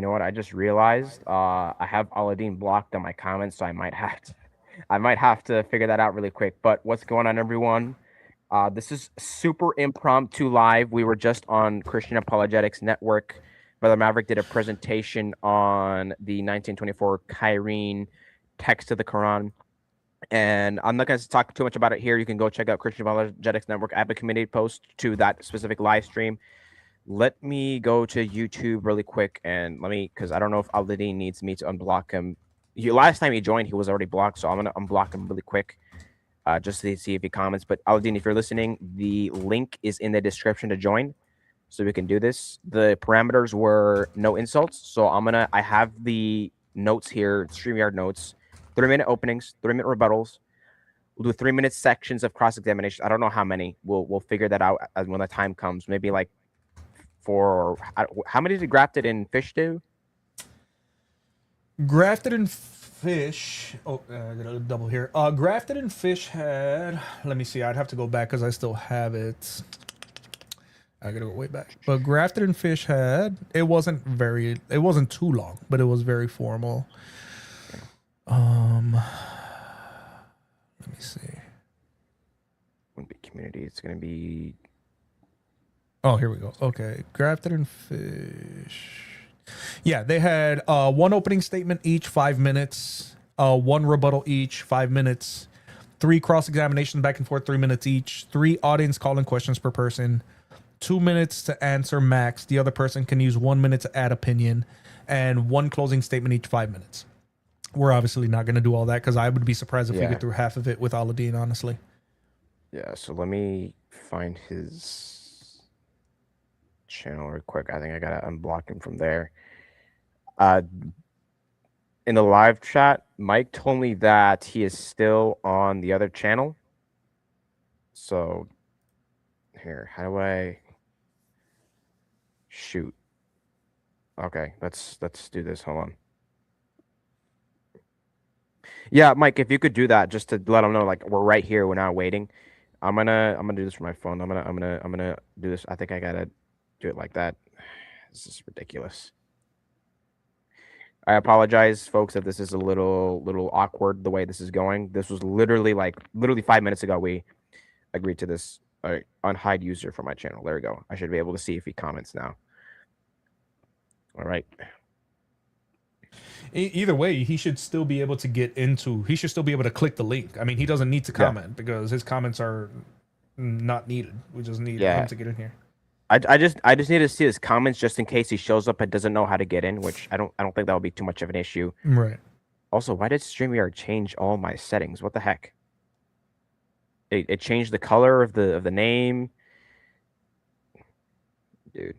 know what? I just realized I have Aladdin blocked on my comments, so I might have to figure that out really quick. But what's going on, everyone? This is super impromptu live. We were just on Christian Apologetics Network. Brother Maverick did a presentation on the 1924 Kyrene text of the Quran. And I'm not going to talk too much about it here. You can go check out Christian Apologetics Network. I have a community post to that specific live stream. Let me go to YouTube really quick and because I don't know if Aladdin needs me to unblock him. Last time he joined, he was already blocked, so I'm going to unblock him really quick just to see if he comments. But Aladdin, if you're listening, the link is in the description to join, so we can do this. The parameters were no insults, so I have the notes here, StreamYard notes. 3-minute openings, 3-minute rebuttals. We'll do 3-minute sections of cross-examination. I don't know how many. We'll figure that out when the time comes. Maybe like 4 or how many did Grafted and Fish do? Grafted and Fish. Oh, I got a double here. Grafted and Fish had. Let me see. I'd have to go back because I still have it. I gotta go way back. But Grafted and Fish had. It wasn't too long, but it was very formal. Let me see. Wouldn't be community. It's gonna be. Oh, here we go. Okay, Grafted and Fish. Yeah, they had one opening statement each, 5 minutes. One rebuttal each, 5 minutes. 3 cross examinations back and forth, 3 minutes each. 3 audience calling questions per person. 2 minutes to answer max. The other person can use 1 minute to add opinion, and 1 closing statement each, 5 minutes. We're obviously not going to do all that because I would be surprised if we get through half of it with Aladdin, honestly. Yeah, so let me find his channel real quick. I think I got to unblock him from there. In the live chat, Mike told me that he is still on the other channel. So here, how do I shoot? Okay, let's do this. Hold on. Yeah, Mike, if you could do that just to let them know, like, we're right here, we're not waiting. I'm gonna do this from my phone. I'm gonna do this. I think I gotta do it like that. This is ridiculous. I apologize, folks, if this is a little awkward the way this is going. This was literally 5 minutes ago we agreed to this. Unhide user for my channel. There we go. I should be able to see if he comments now. All right. Either way, he should still be able to he should still be able to click the link. I mean, he doesn't need to comment because his comments are not needed. We just need him to get in here. I just need to see his comments just in case he shows up and doesn't know how to get in, which I don't think that would be too much of an issue. Right. Also, why did StreamYard change all my settings? What the heck? It changed the color of the name. Dude.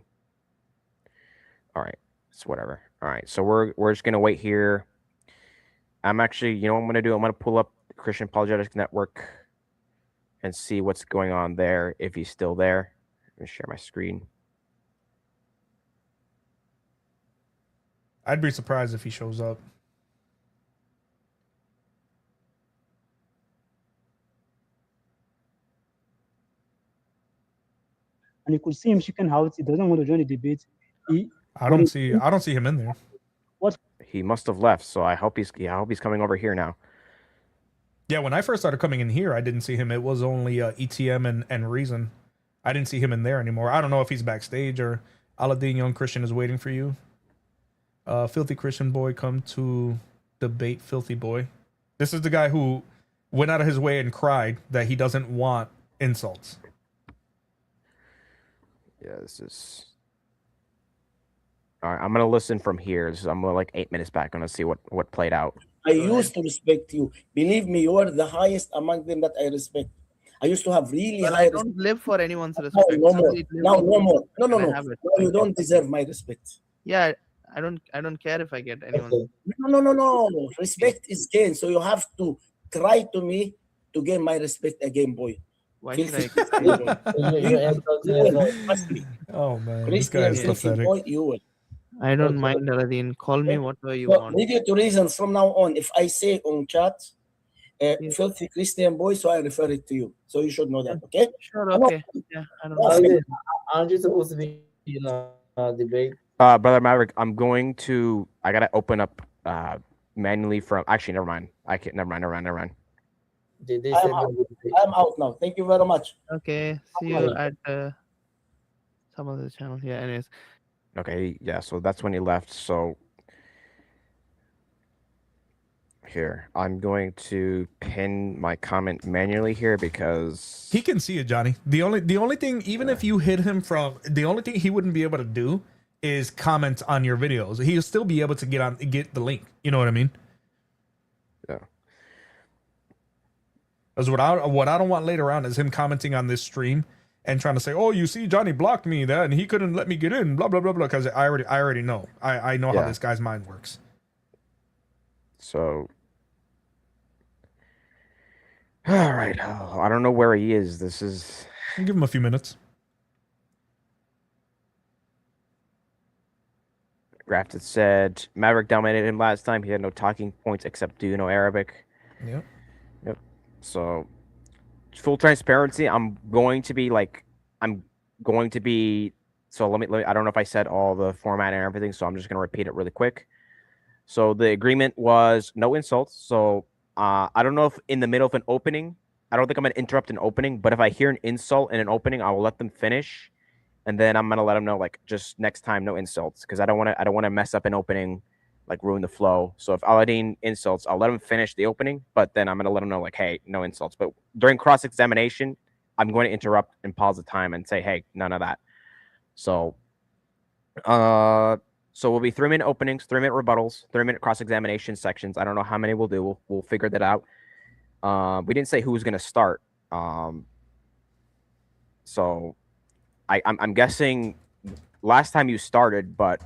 All right. It's whatever. All right. So we're just gonna wait here. I'm actually, you know what I'm gonna do? I'm gonna pull up Christian Apologetics Network and see what's going on there, if he's still there. Let me share my screen. I'd be surprised if he shows up. And you could see him shaking out. He doesn't want to join the debate. I don't see him in there. What? He must have left, so I hope he's coming over here now. Yeah, when I first started coming in here, I didn't see him. It was only ETM and Reason. I didn't see him in there anymore. I don't know if he's backstage or Aladdin Young Christian is waiting for you. Filthy Christian boy, come to debate Filthy boy. This is the guy who went out of his way and cried that he doesn't want insults. Yeah, this is... All right, I'm going to listen from here. I'm like 8 minutes back. I'm going to see what played out. I used to respect you. Believe me, you are the highest among them that I respect. I used to have really high I don't live for anyone's respect. No more. No more. No. You don't deserve my respect. Yeah, I don't care if I get anyone. No. Respect is gained, so you have to try to me to gain my respect again, boy. Why should I? Oh man, this guy is pathetic. I don't mind, Aladdin. Call me whatever you want. Leave it to reasons from now on. If I say on chat, filthy Christian boy, so I refer it to you. So you should know that, okay? Sure, okay. Yeah, I don't know. Aren't you supposed to be in a debate? Brother Maverick, I gotta open up manually from. Actually, never mind. I can't. Never mind. They I am said out. no. I am out now. Thank you very much. Okay, see you Alright. at some other channel. Yeah. Anyways, Okay, yeah. So that's when he left. So here, I'm going to pin my comment manually here because He can see it, Johnny. The only thing, even if you hit him from, the only thing he wouldn't be able to do is comment on your videos. He'll still be able to get the link. You know what I mean? yeah. Because what I don't want later on is him commenting on this stream and trying to say, "Oh, you see, Johnny blocked me, that and he couldn't let me get in." Blah blah blah blah. Because I already know. I know how Yeah. this guy's mind works. So, all right. Oh, I don't know where he is. This is I'll give him a few minutes. Grafted said Maverick dominated him last time. He had no talking points except do you know Arabic. Yep. So, full transparency, I'm going to be. So let me. I don't know if I said all the format and everything, so I'm just gonna repeat it really quick. So the agreement was no insults. So I don't know if in the middle of an opening, I don't think I'm gonna interrupt an opening, but if I hear an insult in an opening, I will let them finish, and then I'm gonna let them know like just next time no insults because I don't want to mess up an opening, like ruin the flow. So if Aladdin insults, I'll let him finish the opening, but then I'm gonna let him know like, hey, no insults. But during cross examination, I'm going to interrupt and pause the time and say, hey, none of that. So, so we'll be 3-minute openings, 3-minute rebuttals, 3-minute cross examination sections. I don't know how many we'll do. We'll figure that out. We didn't say who was gonna start. So I'm guessing last time you started, but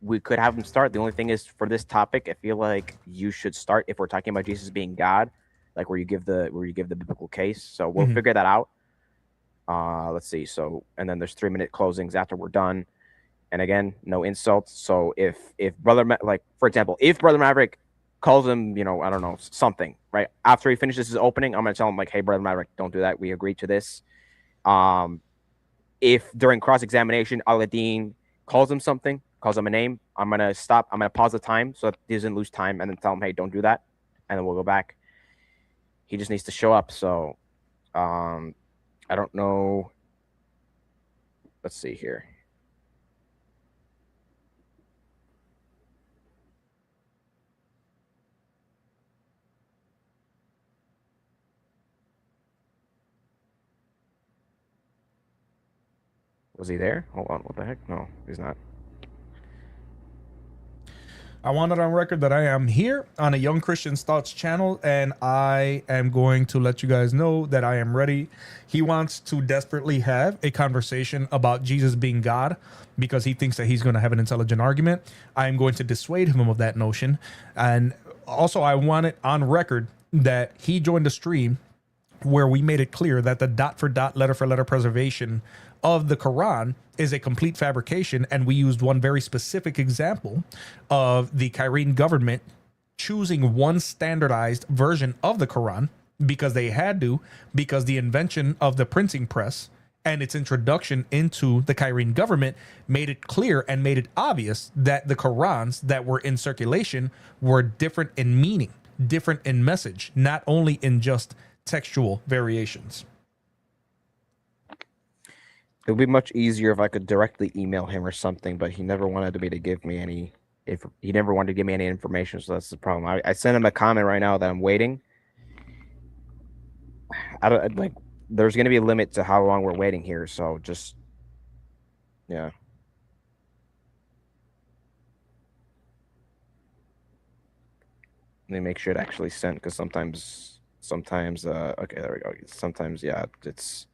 we could have him start. The only thing is for this topic, I feel like you should start if we're talking about Jesus being God, like where you give the biblical case. So we'll Mhm. figure that out. Let's see. So and then there's 3-minute closings after we're done. And again, no insults. So if like for example, if Brother Maverick calls him, I don't know, something, right? After he finishes his opening, I'm gonna tell him like, hey, Brother Maverick, don't do that. We agreed to this. If during cross-examination Aladdin calls him something, calls him a name, I'm gonna stop. I'm gonna pause the time so that he doesn't lose time, and then tell him, hey, don't do that, and then we'll go back. He just needs to show up. So, I don't know. Let's see here. Was he there? Hold on. What the heck? No, he's not. I want it on record that I am here on a Young Christian's Thoughts channel, and I am going to let you guys know that I am ready. He wants to desperately have a conversation about Jesus being God because he thinks that he's going to have an intelligent argument. I am going to dissuade him of that notion. And also, I want it on record that he joined a stream where we made it clear that the dot for dot, letter for letter preservation of the Quran is a complete fabrication. And we used one very specific example of the Cairene government choosing one standardized version of the Quran because they had to, because the invention of the printing press and its introduction into the Cairene government made it clear and made it obvious that the Qurans that were in circulation were different in meaning, different in message, not only in just textual variations. It would be much easier if I could directly email him or something, but he never wanted me to give me any. If he never wanted to give me any information, so that's the problem. I sent him a comment right now that I'm waiting. I don't like. There's going to be a limit to how long we're waiting here, so just yeah. Let me make sure it actually sent because sometimes okay, there we go. Sometimes yeah, it's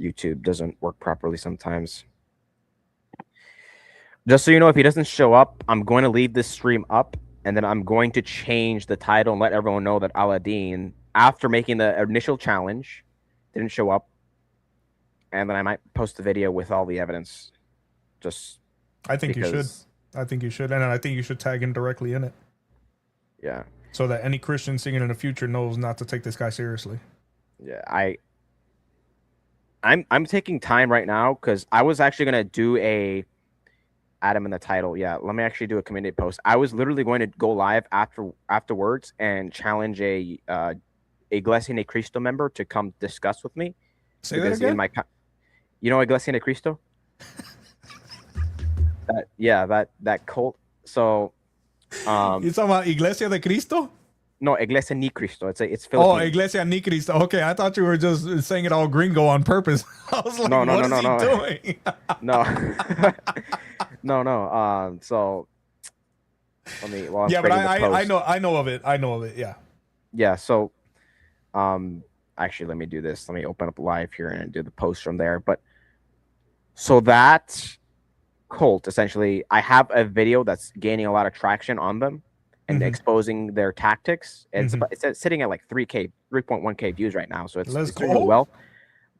YouTube doesn't work properly sometimes. Just so you know, if he doesn't show up, I'm going to leave this stream up, and then I'm going to change the title and let everyone know that Aladdin, after making the initial challenge, didn't show up, and then I might post the video with all the evidence. Just I think you should. I think you should, and I think you should tag him directly in it. Yeah. So that any Christian singing in the future knows not to take this guy seriously. Yeah, I'm taking time right now because I was actually gonna do add him in the title. Yeah, let me actually do a community post. I was literally going to go live afterwards and challenge a Iglesia de Cristo member to come discuss with me. Say that again. You know Iglesia de Cristo? that cult. So, You talking about Iglesia de Cristo? no, Iglesia ni Cristo. It's Filipino. Oh, Iglesia ni Cristo. Okay, I thought you were just saying it all gringo on purpose. I was like, what is he doing? No, no. So let me. Well, yeah, but I know of it. I know of it. Yeah. Yeah. So, actually, let me do this. Let me open up live here and do the post from there. But so that cult, essentially, I have a video that's gaining a lot of traction on them and exposing their tactics. It's sitting at like 3.1k views right now, so it's doing really well.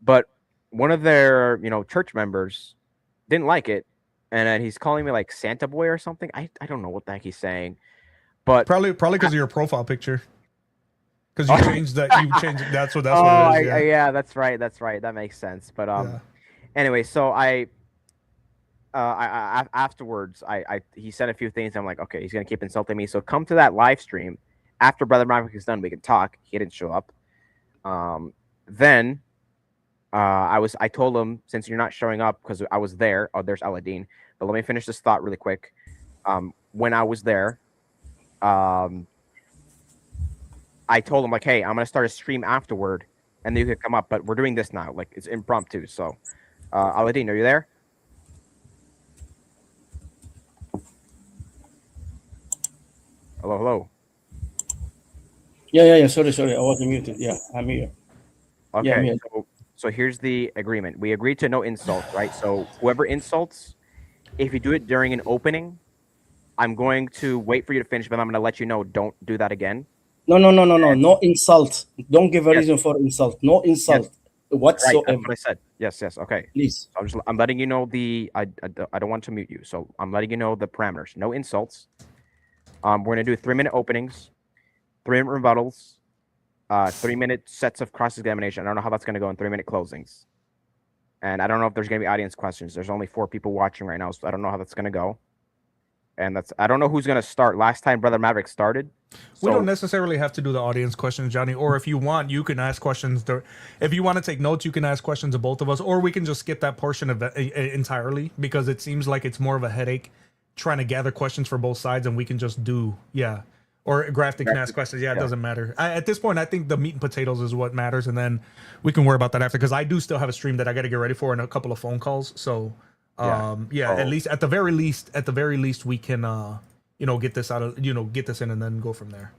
But one of their church members didn't like it, and then he's calling me like Santa boy or something. I don't know what the heck he's saying, but probably because of your profile picture. Because you changed that. That's what it is. Yeah, that's right. That makes sense. But anyway, so I afterwards, he said a few things. I'm like, okay, he's gonna keep insulting me. So come to that live stream after Brother Maverick is done. We can talk. He didn't show up. Then I told him, since you're not showing up, because I was there. Oh, there's ALAA. But let me finish this thought really quick. When I was there, I told him like, hey, I'm gonna start a stream afterward, and then you could come up. But we're doing this now, like it's impromptu. So, ALAA, are you there? Hello. Yeah. Sorry. I was muted. Yeah, I'm here. Okay. Yeah, I'm here. So here's the agreement. We agreed to no insults, right? So whoever insults, if you do it during an opening, I'm going to wait for you to finish, but I'm going to let you know, don't do that again. No. No insult. Don't give a reason for insult. No insult whatsoever. Right, that's what I said. Yes. Okay. Please. I'm letting you know I don't want to mute you, so I'm letting you know the parameters. No insults. We're gonna do 3-minute openings, 3-minute rebuttals, 3-minute sets of cross-examination. I don't know how that's gonna go in 3-minute closings, and I don't know if there's gonna be audience questions. There's only 4 people watching right now, so I don't know how that's gonna go. And I don't know who's gonna start. Last time Brother Maverick started. We don't necessarily have to do the audience questions, Johnny. Or if you want, you can ask questions. If you want to take notes, you can ask questions of both of us, or we can just skip that portion of entirely, because it seems like it's more of a headache trying to gather questions for both sides, and we can just do or Grafton can ask questions. It doesn't matter. at this point, I think the meat and potatoes is what matters, and then we can worry about that after, because I do still have a stream that I got to get ready for and a couple of phone calls. So at the very least we can get this out of get this in and then go from there.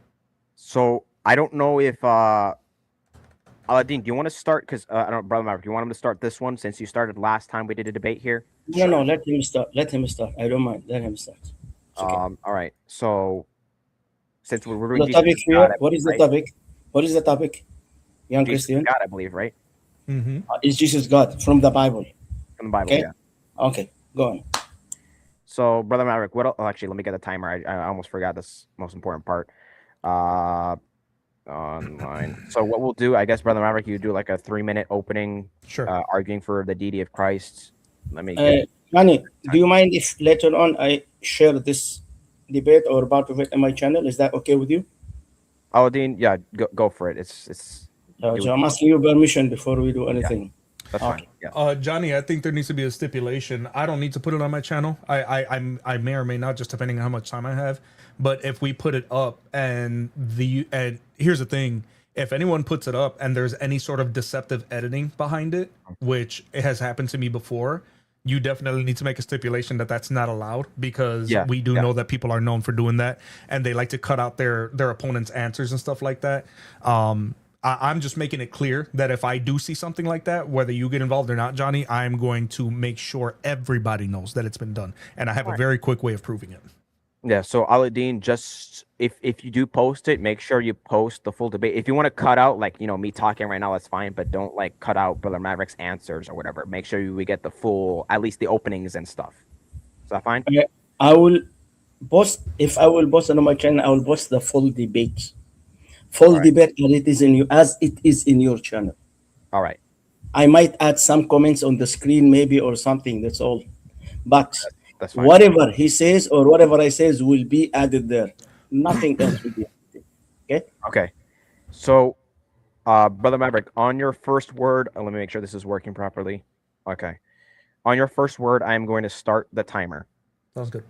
So I don't know if Deen, do you want to start? Because I don't, Brother Maverick, do you want him to start this one since you started last time we did a debate here? No, let him start. I don't mind. Let him start. Okay. All right. So since we're doing the topic here, what is the topic? What is the topic? Young Jesus Christian. God, I believe, right? Is Jesus God from the Bible? From the Bible, Okay. yeah. Okay, go on. So, Brother Maverick, actually, let me get the timer. I almost forgot this most important part. Online. So what we'll do, I guess, Brother Maverick, you do like a 3-minute opening, Sure. Arguing for the deity of Christ. Let me get Manny, do you mind if later on I share this debate or part of it in my channel? Is that okay with you? Deen, yeah, go for it. It's So I'm asking you permission before we do anything. that's fine. Yeah. Johnny, I think there needs to be a stipulation. I don't need to put it on my channel. I may or may not, just depending on how much time I have. But if we put it up and here's the thing, if anyone puts it up and there's any sort of deceptive editing behind it, which it has happened to me before, you definitely need to make a stipulation that that's not allowed, because we do know that people are known for doing that, and they like to cut out their opponent's answers and stuff like that. I'm just making it clear that if I do see something like that, whether you get involved or not, Johnny, I'm going to make sure everybody knows that it's been done. And I have a very quick way of proving it. Yeah, so Deen, just if you do post it, make sure you post the full debate. If you want to cut out me talking right now, that's fine, but don't cut out Brother Maverick's answers or whatever. Make sure we get the full, at least the openings and stuff. Is that fine? I will post, if I will post on my channel, I will post the full debate. Debate as it is in your channel. All right. I might add some comments on the screen maybe or something, that's all. But That's fine. Whatever he says or whatever I says will be added there. Nothing else will be added. Okay? Okay. So, Brother Maverick, on your first word, let me make sure this is working properly. Okay. On your first word, I am going to start the timer. Sounds good.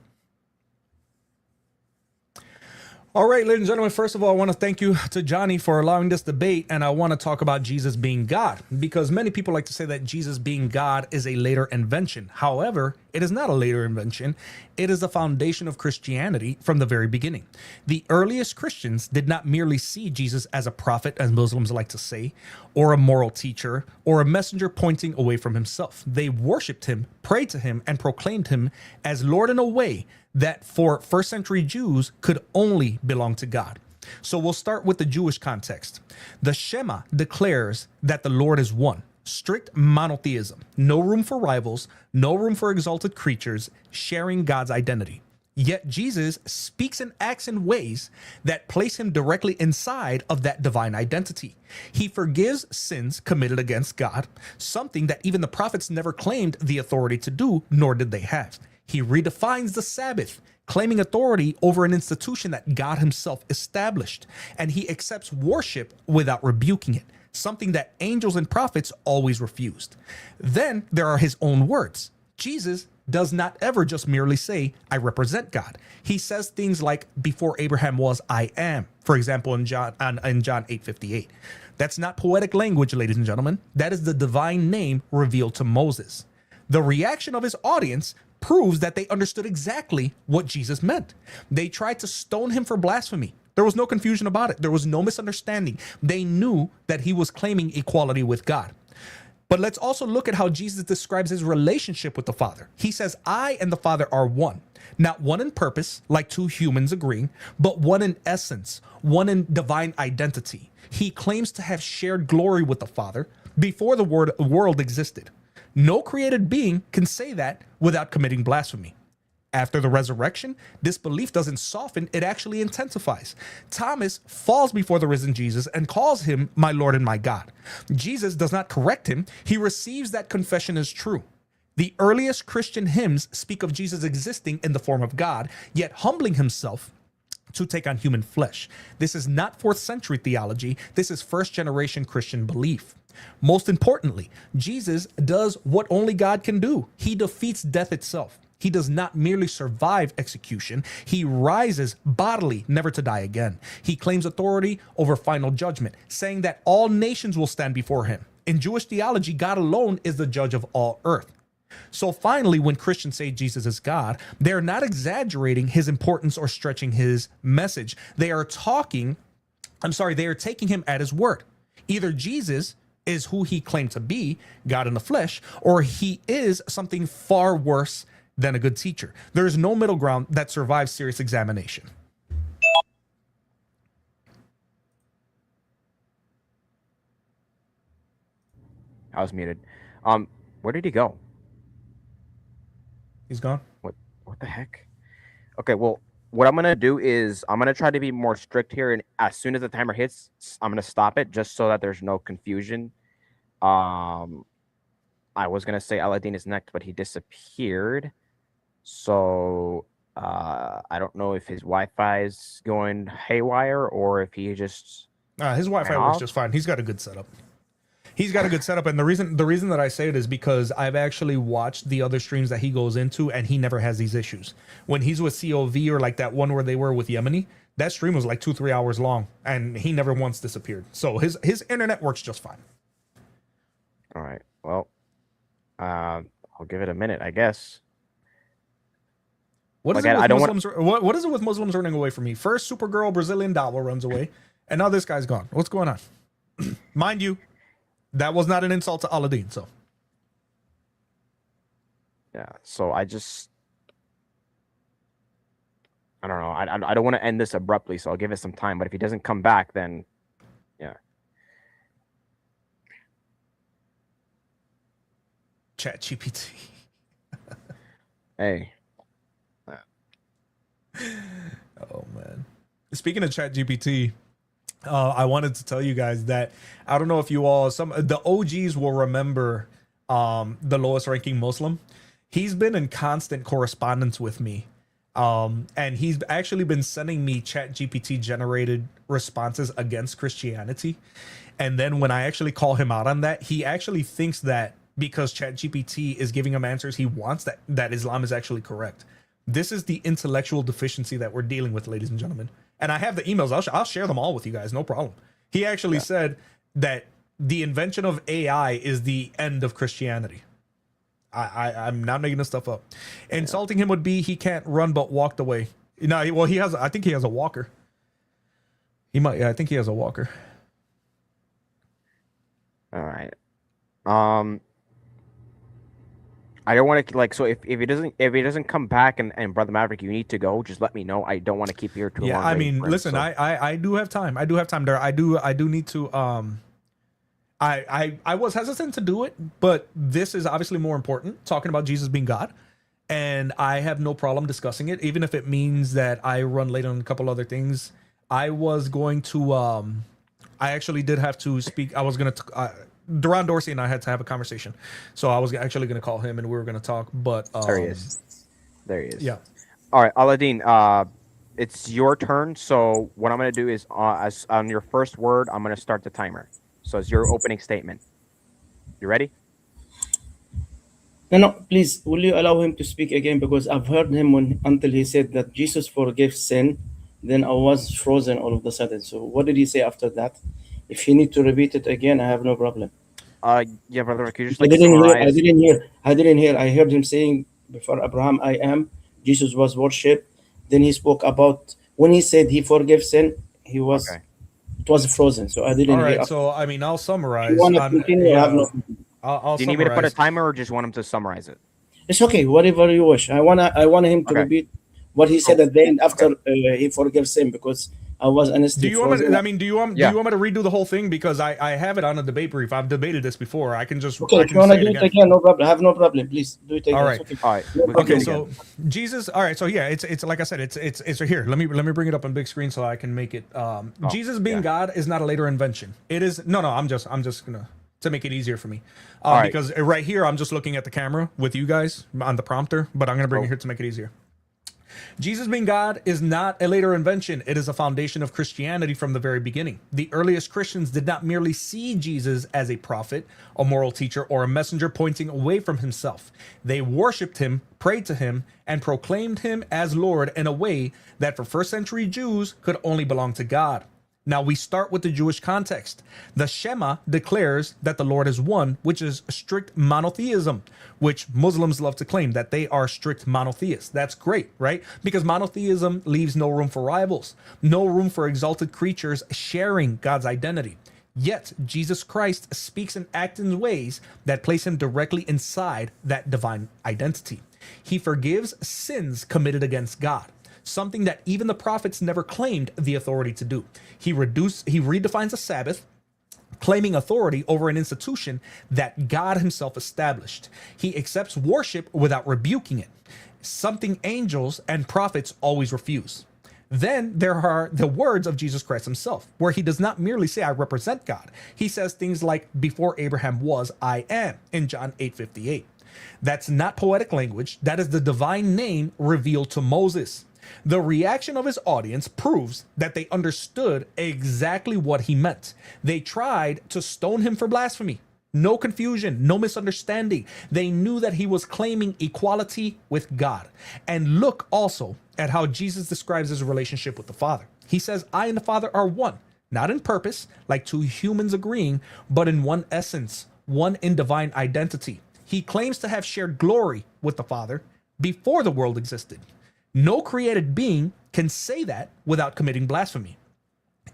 All right, ladies and gentlemen, first of all, I want to thank you to Johnny for allowing this debate, and I want to talk about Jesus being God, because many people like to say that Jesus being God is a later invention. However, it is not a later invention. It is the foundation of Christianity from the very beginning. The earliest Christians did not merely see Jesus as a prophet, as Muslims like to say, or a moral teacher, or a messenger pointing away from himself. They worshiped him, prayed to him, and proclaimed him as Lord in a way that for first century Jews could only belong to God. So we'll start with the Jewish context. The Shema declares that the Lord is one, strict monotheism, no room for rivals, no room for exalted creatures, sharing God's identity. Yet Jesus speaks and acts in ways that place him directly inside of that divine identity. He forgives sins committed against God, something that even the prophets never claimed the authority to do, nor did they have. He redefines the Sabbath, claiming authority over an institution that God himself established. And he accepts worship without rebuking it, something that angels and prophets always refused. Then there are his own words. Jesus does not ever just merely say, I represent God. He says things like, before Abraham was, I am. For example, in John 8:58. That's not poetic language, ladies and gentlemen. That is the divine name revealed to Moses. The reaction of his audience proves that they understood exactly what Jesus meant. They tried to stone him for blasphemy. There was no confusion about it. There was no misunderstanding. They knew that he was claiming equality with God. But let's also look at how Jesus describes his relationship with the Father. He says, I and the Father are one. Not one in purpose, like two humans agreeing, but one in essence, one in divine identity. He claims to have shared glory with the Father before the world existed. No created being can say that without committing blasphemy. After the resurrection, this belief doesn't soften, it actually intensifies. Thomas falls before the risen Jesus and calls him my Lord and my God. Jesus does not correct him, he receives that confession as true. The earliest Christian hymns speak of Jesus existing in the form of God, yet humbling himself to take on human flesh. This is not 4th century theology, this is first generation Christian belief. Most importantly, Jesus does what only God can do. He defeats death itself. He does not merely survive execution. He rises bodily, never to die again. He claims authority over final judgment, saying that all nations will stand before him. In Jewish theology, God alone is the judge of all earth. So finally, when Christians say Jesus is God, they're not exaggerating his importance or stretching his message. They are taking him at his word. Either Jesus is who he claimed to be, God in the flesh, or he is something far worse than a good teacher. There is no middle ground that survives serious examination. I was muted. Where did he go? He's gone. What the heck? Okay, well, what I'm gonna do is I'm gonna try to be more strict here, and as soon as the timer hits, I'm gonna stop it just so that there's no confusion. I was gonna say Aladdin is next, but he disappeared. So I don't know if his Wi-Fi is going haywire or if he just His Wi-Fi works just fine. He's got a good setup. And the reason that I say it is because I've actually watched the other streams that he goes into, and he never has these issues. When he's with COV or like that one where they were with Yemeni, that stream was like 2-3 hours long, and he never once disappeared. So his internet works just fine. All right. Well, I'll give it a minute, I guess. What is it with Muslims running away from me? First, Supergirl Brazilian Dawa runs away, and now this guy's gone. What's going on? Mind you, that was not an insult to Aladdin. So, yeah. So I don't know. I don't want to end this abruptly, so I'll give it some time. But if he doesn't come back, then yeah. Chat GPT. Hey. Oh man. Speaking of Chat GPT, I wanted to tell you guys that I don't know if you all, the OGs will remember the lowest ranking Muslim. He's been in constant correspondence with me. And he's actually been sending me chat GPT generated responses against Christianity. And then when I actually call him out on that, he actually thinks that because chat GPT is giving him answers he wants, that Islam is actually correct. This is the intellectual deficiency that we're dealing with, ladies and gentlemen. And I have the emails. I'll share them all with you guys. No problem. He actually said that the invention of AI is the end of Christianity. I'm not making this stuff up. Insulting him would be he can't run but walked away. No, well, he has. I think he has a walker. He might. Yeah, I think he has a walker. All right. I don't want to like. So if he doesn't come back and Brother Maverick, you need to go. Just let me know. I don't want to keep you here too long. Yeah, I mean, listen. I do have time. I do have time there. I do need to. I was hesitant to do it, but this is obviously more important, talking about Jesus being God. And I have no problem discussing it, even if it means that I run late on a couple other things. I was going to, I actually did have to speak. I was going to, Duran Dorsey and I had to have a conversation. So I was actually going to call him and we were going to talk, but. There he is. There he is. Yeah. All right, Aladdin, it's your turn. So what I'm going to do is as on your first word, I'm going to start the timer. So it's your opening statement. You ready? No, please, will you allow him to speak again? Because I've heard him until he said that Jesus forgives sin. Then I was frozen all of a sudden. So what did he say after that? If you need to repeat it again, I have no problem. Yeah, brother, could you just I like didn't summarize? hear. I heard him saying before Abraham, I am. Jesus was worshipped. Then he spoke about when he said he forgives sin. He was it was frozen. So I didn't All right. hear. So I mean, I'll summarize. If you want to continue, I have no. I'll Do you need me to put a summarize. timer or just want him to summarize it? It's okay, whatever you wish. I want him to Okay. repeat what he said at the end after he forgives him, because I was honestly Do you want me? frozen. I mean, do you want me to redo the whole thing because I have it on a debate brief. I've debated this before. I can just Okay, I if can you want to say do it again, no problem. I have no problem. Please do it again. All right. It's okay. All right. No we can problem. do Okay, it so again. Jesus. All right, so yeah, it's like I said, it's here. Let me bring it up on big screen so I can make it. Jesus being God is not a later invention. It is no. I'm just gonna to make it easier for me, right. because right here I'm just looking at the camera with you guys on the prompter, but I'm gonna bring it here to make it easier. Jesus being God is not a later invention. It is a foundation of Christianity from the very beginning. The earliest Christians did not merely see Jesus as a prophet, a moral teacher, or a messenger pointing away from himself. They worshipped him, prayed to him, and proclaimed him as Lord in a way that for first century Jews could only belong to God. Now we start with the Jewish context. The Shema declares that the Lord is one, which is strict monotheism, which Muslims love to claim that they are strict monotheists. That's great, right? Because monotheism leaves no room for rivals, no room for exalted creatures sharing God's identity. Yet Jesus Christ speaks and acts in ways that place him directly inside that divine identity. He forgives sins committed against God, something that even the prophets never claimed the authority to do. He redefines the Sabbath, claiming authority over an institution that God himself established. He accepts worship without rebuking it, something angels and prophets always refuse. Then there are the words of Jesus Christ himself, where he does not merely say, I represent God. He says things like, before Abraham was, I am, in John 8:58. That's not poetic language. That is the divine name revealed to Moses. The reaction of his audience proves that they understood exactly what he meant. They tried to stone him for blasphemy. No confusion, no misunderstanding. They knew that he was claiming equality with God. And look also at how Jesus describes his relationship with the Father. He says, I and the Father are one, not in purpose, like two humans agreeing, but in one essence, one in divine identity. He claims to have shared glory with the Father before the world existed. No created being can say that without committing blasphemy.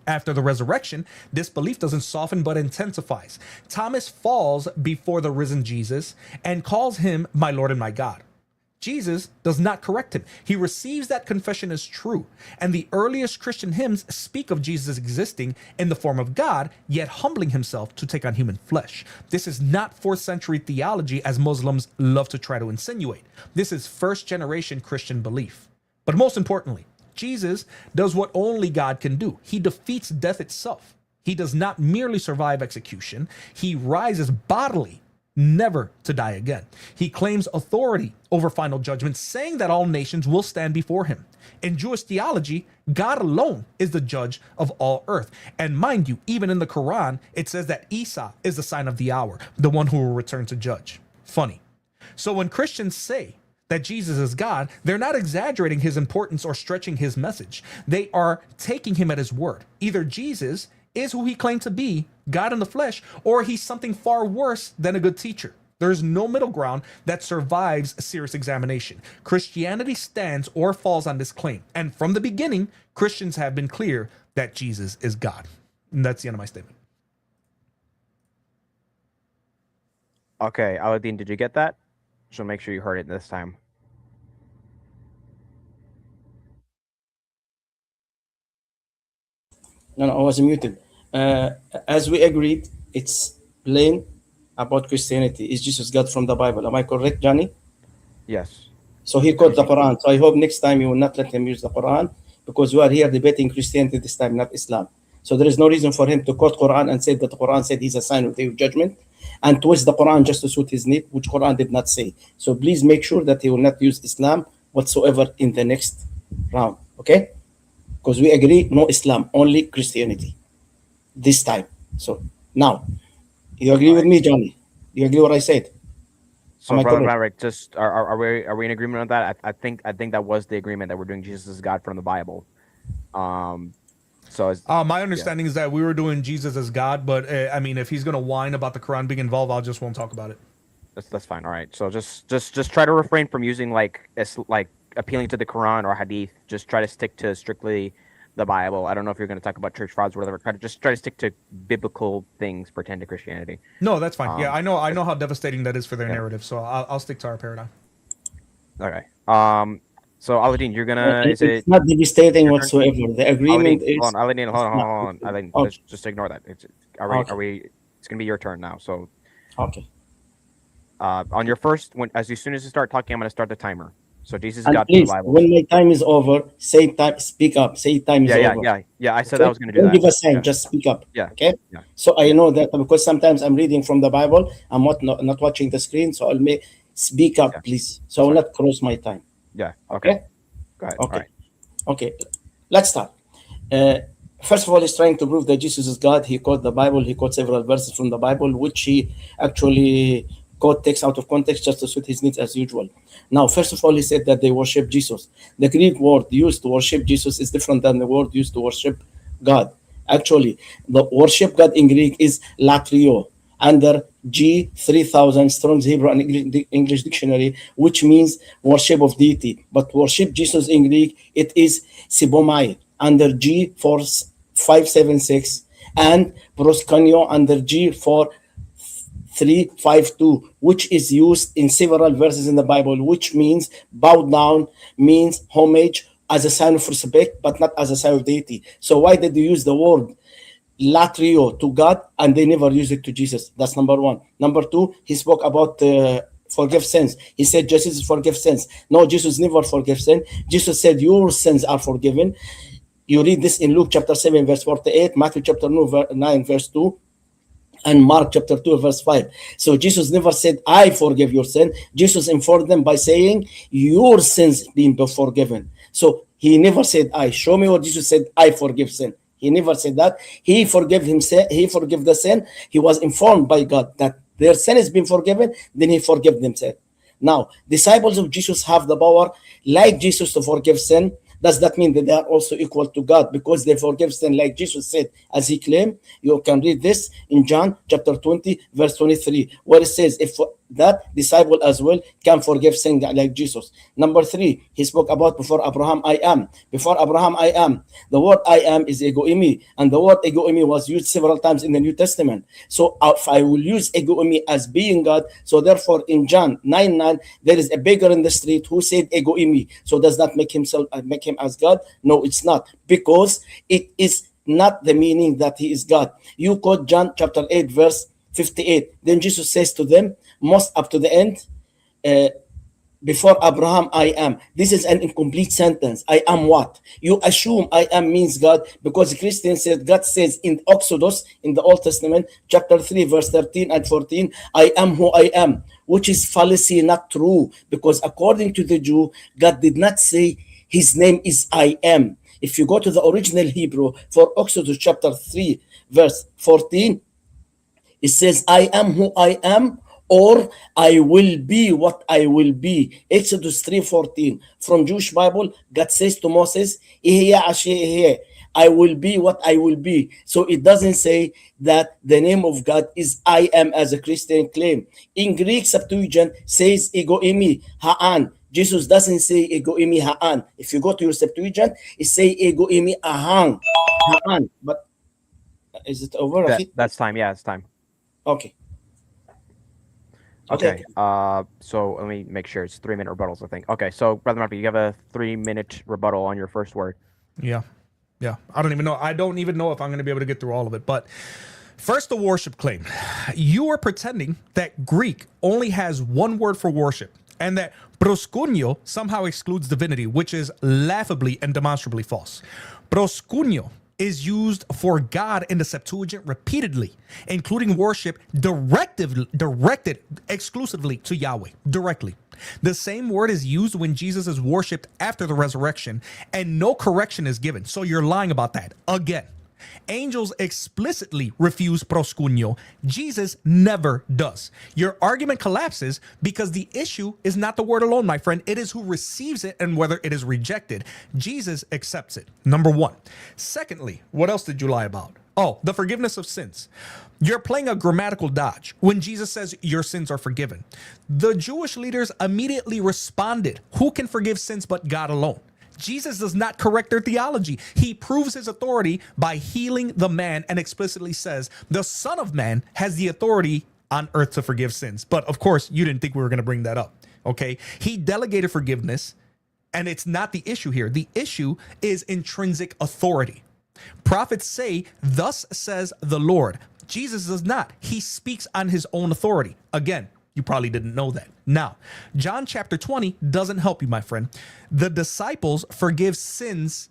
After the resurrection, this belief doesn't soften but intensifies. Thomas falls before the risen Jesus and calls him my Lord and my God. Jesus does not correct him. He receives that confession as true. And the earliest Christian hymns speak of Jesus existing in the form of God, yet humbling himself to take on human flesh. This is not 4th century theology as Muslims love to try to insinuate. This is first generation Christian belief. But most importantly, Jesus does what only God can do. He defeats death itself. He does not merely survive execution. He rises bodily never to die again. He claims authority over final judgment, saying that all nations will stand before him. In Jewish theology, God alone is the judge of all earth. And mind you, even in the Quran, it says that Isa is the sign of the hour, the one who will return to judge. Funny. So when Christians say that Jesus is God, they're not exaggerating his importance or stretching his message. They are taking him at his word. Either Jesus is who he claimed to be, God in the flesh, or he's something far worse than a good teacher. There's no middle ground that survives a serious examination. Christianity stands or falls on this claim. And from the beginning, Christians have been clear that Jesus is God. And that's the end of my statement. Okay, Aladdin, did you get that? So make sure you heard it this time. No, I was muted. As we agreed, it's plain about Christianity. Is Jesus God from the Bible? Am I correct, Johnny? Yes. So he quoted the Quran. So I hope next time you will not let him use the Quran, because we are here debating Christianity this time, not Islam. So there is no reason for him to quote Quran and say that the Quran said he's a sign of the judgment, and twist the Quran just to suit his need, which Quran did not say. So please make sure that he will not use Islam whatsoever in the next round, okay? Because we agree, no Islam, only Christianity this time. So now, you agree with me, Johnny? You agree what I said? So, Brother Maverick, just are we in agreement on that? I think that was the agreement that we're doing Jesus as God from the Bible. So my understanding is that we were doing Jesus as God, but I mean, if he's gonna whine about the Quran being involved, I just won't talk about it. That's fine. All right. So just try to refrain from using like appealing to the Quran or Hadith. Just try to stick to strictly the Bible. I don't know if you're going to talk about church fathers or whatever. Try to stick to biblical things pertaining to Christianity. No, that's fine. Yeah, I know how devastating that is for their narrative. So I'll stick to our paradigm. Okay. So Aladdin, you're gonna. It's not devastating whatsoever. The agreement is. Hold on, Aladdin. Hold on. Aladdin, let's just ignore that. Are we? It's gonna be your turn now. So. Okay. On your first, as soon as you start talking, I'm gonna start the timer. So Jesus and got please, the Bible. When my time is over, say time. Speak up. Say time is over. Yeah. I said I was gonna do Don't that. give a sign. Just speak up. Yeah. Okay. Yeah. So I know that because sometimes I'm reading from the Bible. I'm not watching the screen. So I'll speak up, please. So I will not cross my time. Yeah. Okay. Go ahead. Okay. Right. Okay. Let's start. First of all, he's trying to prove that Jesus is God. He quote the Bible. He quote several verses from the Bible, which he actually takes out of context just to suit his needs as usual. Now, first of all, he said that they worship Jesus. The Greek word used to worship Jesus is different than the word used to worship God. Actually, the worship God in Greek is latrio, under G3000 Strong's Hebrew and English Dictionary, which means worship of deity. But worship Jesus in Greek, it is sibomai, under G4576, and proskuneo under G4352, which is used in several verses in the Bible, which means bow down, means homage as a sign of respect, but not as a sign of deity. So why did they use the word latrio to God and they never use it to Jesus? That's number one. Number two, he spoke about forgive sins. He said Jesus forgive sins. No, Jesus never forgive sin. Jesus said your sins are forgiven. You read this in Luke chapter 7 verse 48, Matthew chapter 9 verse 2, and Mark chapter 2 verse 5. So Jesus never said I forgive your sin. Jesus informed them by saying your sins being forgiven. So he never said I. Show me what Jesus said I forgive sin. He never said that. He forgave himself. He forgave the sin. He was informed by God that their sin has been forgiven. Then he forgave themselves. Now, disciples of Jesus have the power, like Jesus, to forgive sin. Does that mean that they are also equal to God because they forgive sin like Jesus said, as he claimed? You can read this in John chapter 20, verse 23, where it says, if that disciple as well can forgive sin like Jesus. Number three, he spoke about before Abraham, I am. Before Abraham, I am. The word I am is ego eimi, and the word ego eimi was used several times in the New Testament. So if I will use ego eimi as being God, so therefore in John 9:9, there is a beggar in the street who said ego eimi. So does that make him as God? No, it's not, because it is not the meaning that he is God. You quote John chapter 8 verse 58. Then Jesus says to them, most up to the end, Before Abraham, I am. This is an incomplete sentence. I am what? You assume I am means God, because Christians said God says in Exodus, in the Old Testament, chapter 3, verse 13 and 14, I am who I am, which is fallacy, not true, because according to the Jew, God did not say his name is I am. If you go to the original Hebrew for Exodus chapter 3, verse 14, it says, I am who I am, or I will be what I will be. Exodus 3:14. From Jewish Bible, God says to Moses, I will be what I will be. So it doesn't say that the name of God is I am, as a Christian claim. In Greek Septuagint says ego imi, ha'an. Jesus doesn't say ego imi ha'an. If you go to your Septuagint, it say ego imi ahang, ha'an. But is it over? That's time. Yeah, it's time. Okay. Okay. So let me make sure it's 3-minute rebuttals, I think. Okay. So, Brother Maverick, you have a 3-minute rebuttal on your first word. Yeah. I don't even know if I'm going to be able to get through all of it. But first, the worship claim. You are pretending that Greek only has one word for worship, and that proskunio somehow excludes divinity, which is laughably and demonstrably false. Proskunio is used for God in the Septuagint repeatedly, including worship directed exclusively to Yahweh, directly. The same word is used when Jesus is worshipped after the resurrection, and no correction is given. So you're lying about that. Again, angels explicitly refuse proskunio. Jesus never does. Your argument collapses because the issue is not the word alone, my friend. It is who receives it and whether it is rejected. Jesus accepts it. Number one. Secondly, what else did you lie about? Oh, the forgiveness of sins. You're playing a grammatical dodge when Jesus says your sins are forgiven. The Jewish leaders immediately responded, who can forgive sins but God alone? Jesus does not correct their theology. He proves his authority by healing the man and explicitly says the Son of Man has the authority on earth to forgive sins. But of course, you didn't think we were going to bring that up. Okay. He delegated forgiveness, and it's not the issue here. The issue is intrinsic authority. Prophets say, thus says the Lord. Jesus does not. He speaks on his own authority. Again, you probably didn't know that. Now, John chapter 20 doesn't help you, my friend. The disciples forgive sins.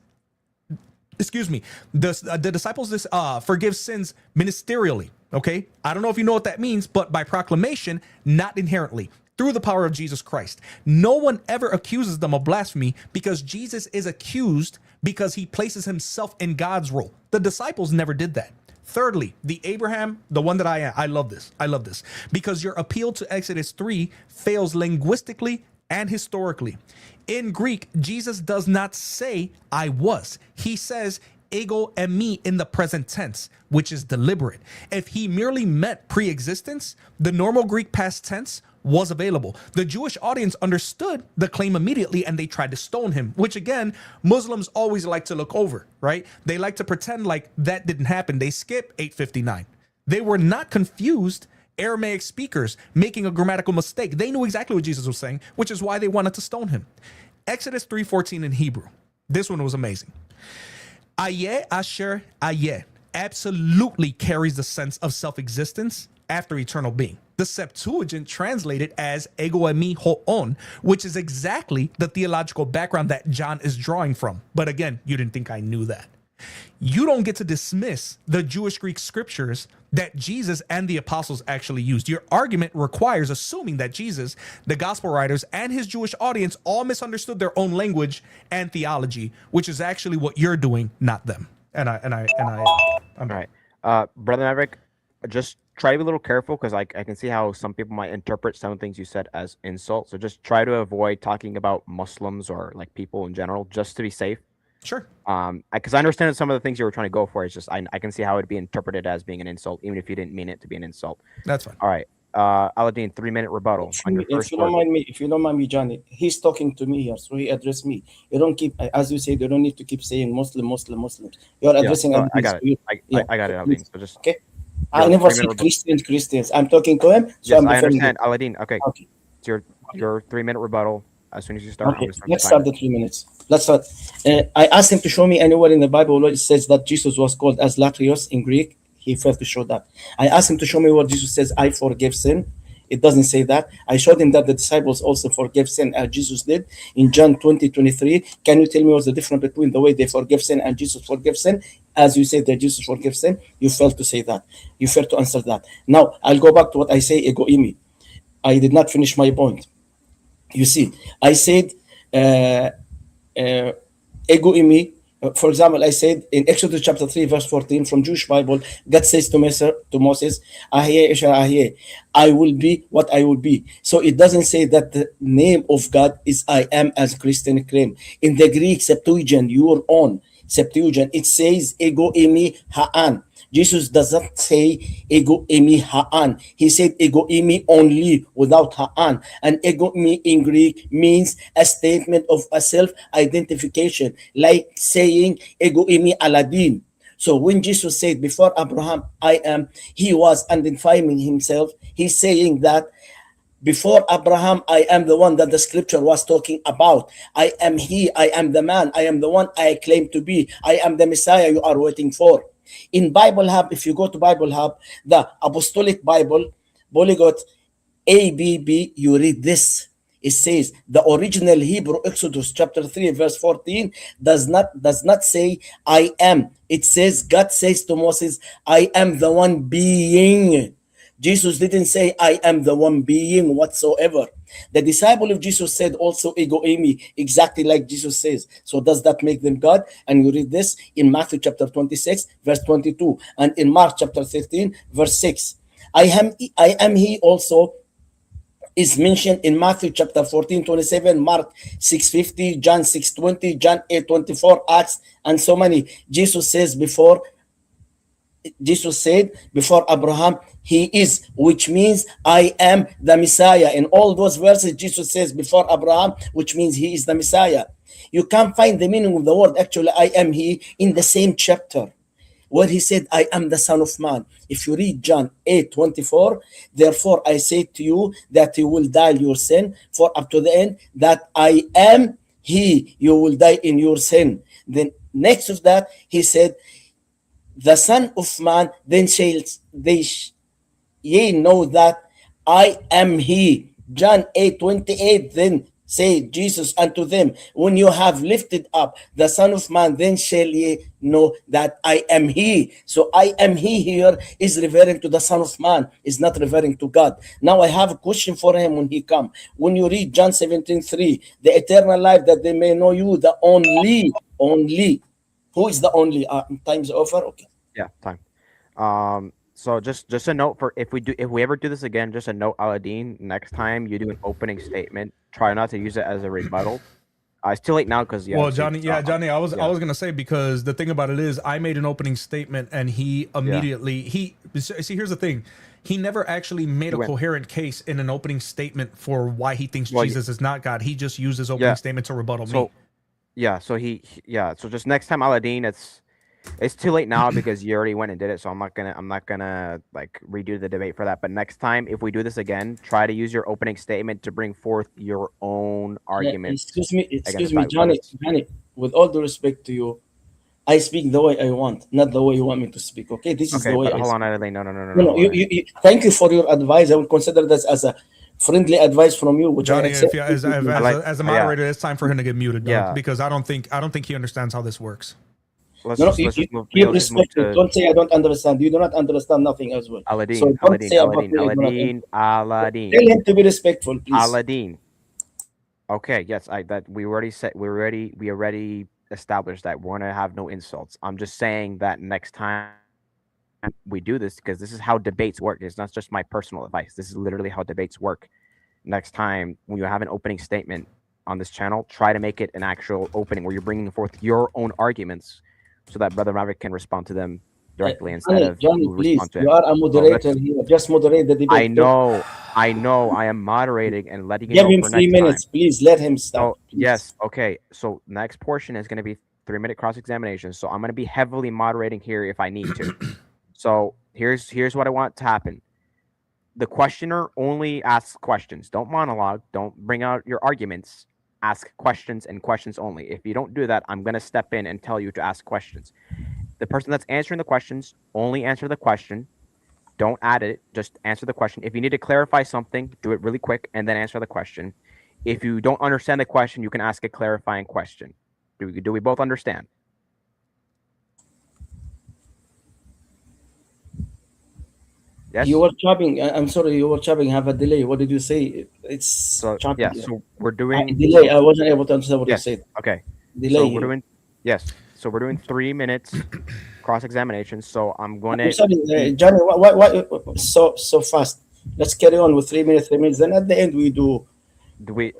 The disciples forgive sins ministerially. Okay. I don't know if you know what that means, but by proclamation, not inherently, through the power of Jesus Christ. No one ever accuses them of blasphemy because Jesus is accused because he places himself in God's role. The disciples never did that. Thirdly, the Abraham, the one that I am. I love this because your appeal to Exodus 3 fails linguistically and historically. In Greek, Jesus does not say I was. He says ego eimi in the present tense, which is deliberate. If he merely meant pre-existence, the normal Greek past tense was available. The Jewish audience understood the claim immediately and they tried to stone him, which again, Muslims always like to look over, right? They like to pretend like that didn't happen. They skip 859. They were not confused Aramaic speakers making a grammatical mistake. They knew exactly what Jesus was saying, which is why they wanted to stone him. Exodus 3:14 in Hebrew. This one was amazing. Ayeh asher ayeh absolutely carries the sense of self-existence after eternal being. The Septuagint translated as ego eimi hoon, which is exactly the theological background that John is drawing from. But again, you didn't think I knew that. You don't get to dismiss the Jewish Greek scriptures that Jesus and the apostles actually used. Your argument requires assuming that Jesus, the gospel writers, and his Jewish audience all misunderstood their own language and theology, which is actually what you're doing, not them. I'm all right. Brother Maverick, just try to be a little careful because I can see how some people might interpret some things you said as insult. So just try to avoid talking about Muslims or like people in general, just to be safe. Sure. Because I understand that some of the things you were trying to go for is just I can see how it'd be interpreted as being an insult, even if you didn't mean it to be an insult. That's fine. All right. Aladdin, 3-minute rebuttal on your first word. If you don't mind me, Johnny, he's talking to me here, so he addressed me. You don't keep, as you said, you don't need to keep saying Muslims. You're addressing. I got it. I got it, Aladdin. So just okay. I never said Christians. I'm talking to him. So yes, I understand, Aladdin. Okay. It's your 3-minute rebuttal. As soon as you start, okay. Let's start the 3 minutes. Let's start. I asked him to show me anywhere in the Bible where it says that Jesus was called as Latrios in Greek. He failed to show that. I asked him to show me where Jesus says, I forgive sin. It doesn't say that. I showed him that the disciples also forgive sin as Jesus did in John 20:23. Can you tell me what's the difference between the way they forgive sin and Jesus forgives sin? As you said that Jesus forgives sin, you failed to say that. You failed to answer that. Now, I'll go back to what I say, ego imi. I did not finish my point. You see, I said, uh, ego imi. For example, I said in Exodus chapter 3, verse 14 from Jewish Bible, God says to Moses, "Ahyeh Esher Ahyeh, I will be what I will be." So it doesn't say that the name of God is I am, as Christian claim. In the Greek Septuagint, your own Septuagint, it says ego imi ha'an. Jesus does not say ego imi ha'an. He said ego imi only without ha'an. And ego imi in Greek means a statement of a self-identification, like saying ego imi Aladdin. So when Jesus said before Abraham, I am, he was identifying himself. He's saying that before Abraham, I am the one that the scripture was talking about. I am he, I am the man, I am the one I claim to be. I am the Messiah you are waiting for. In Bible Hub, if you go to Bible Hub, the Apostolic Bible, Polyglot ABB, you read this. It says the original Hebrew Exodus chapter 3 verse 14 does not say I am. It says God says to Moses, I am the one being. Jesus didn't say I am the one being whatsoever. The disciple of Jesus said also ego eimi, exactly like Jesus says. So does that make them God? And you read this in Matthew chapter 26 verse 22 and in Mark chapter 13 verse 6. I am he also is mentioned in Matthew chapter 14:27, Mark 6:50, John 6:20, John 8:24, Acts, and so many. Jesus said before Abraham, he is, which means I am the Messiah. In all those verses, Jesus says before Abraham, which means he is the Messiah. You can't find the meaning of the word actually I am he in the same chapter where he said, I am the Son of Man. If you read John 8:24, therefore I say to you that you will die your sin, for up to the end, that I am he, you will die in your sin. Then next of that, he said, the Son of Man, then shall ye know that I am he. John 8:28, then say Jesus unto them, when you have lifted up the Son of Man, then shall ye know that I am he. So I am he here is referring to the Son of Man, is not referring to God. Now I have a question for him when he come. When you read John 17:3, the eternal life that they may know you, the only. Who is the only? Time's over. Okay. Yeah, time. So just a note for if we ever do this again, just a note, Aladdin. Next time you do an opening statement, try not to use it as a rebuttal. It's too late now because Well, Johnny, I was gonna say, because the thing about it is I made an opening statement and he immediately he see, here's the thing. He never actually made a coherent case in an opening statement for why he thinks Jesus is not God. He just used his opening statement to rebuttal me. Yeah, so so just next time, Aladdin, it's too late now because you already went and did it, so I'm not gonna like redo the debate for that. But next time, if we do this again, try to use your opening statement to bring forth your own argument. Excuse me, Johnny, with all due respect to you, I speak the way I want, not the way you want me to speak. Okay, this is the way. Hold on, Aladdin. No. Thank you for your advice. I will consider this as a friendly advice from you. Which Johnny, as a moderator, it's time for him to get muted, because I don't think he understands how this works. Let's just move to... Don't say I don't understand. You do not understand nothing as well. Aladdin, so Aladdin. Tell him to be respectful, please. Aladdin. Okay, yes, we already established that we're gonna have no insults. I'm just saying that next time we do this, because this is how debates work. It's not just my personal advice. This is literally how debates work. Next time when you have an opening statement on this channel, try to make it an actual opening where you're bringing forth your own arguments, so that Brother Maverick can respond to them directly instead of Johnny, please. You are a moderator here. Just moderate the debate. I know. I am moderating and letting you give know him for 3 next minutes, time. Please let him start. Yes. Okay. So next portion is going to be 3-minute cross-examination. So I'm going to be heavily moderating here if I need to. So here's what I want to happen. The questioner only asks questions. Don't monologue. Don't bring out your arguments. Ask questions and questions only. If you don't do that, I'm going to step in and tell you to ask questions. The person that's answering the questions only answer the question. Don't add it. Just answer the question. If you need to clarify something, do it really quick and then answer the question. If you don't understand the question, you can ask a clarifying question. Do we both understand? Yes. You were chopping. I'm sorry, you were chopping. Have a delay. What did you say? It's So chopping. yeah. So we're doing Delay. I wasn't able to understand what you Yes. said. Okay. Delay. So we're doing yes. So we're doing 3 minutes cross examination. So I'm going I'm to. sorry, Johnny. Why so fast? Let's carry on with 3 minutes. 3 minutes. Then at the end we do.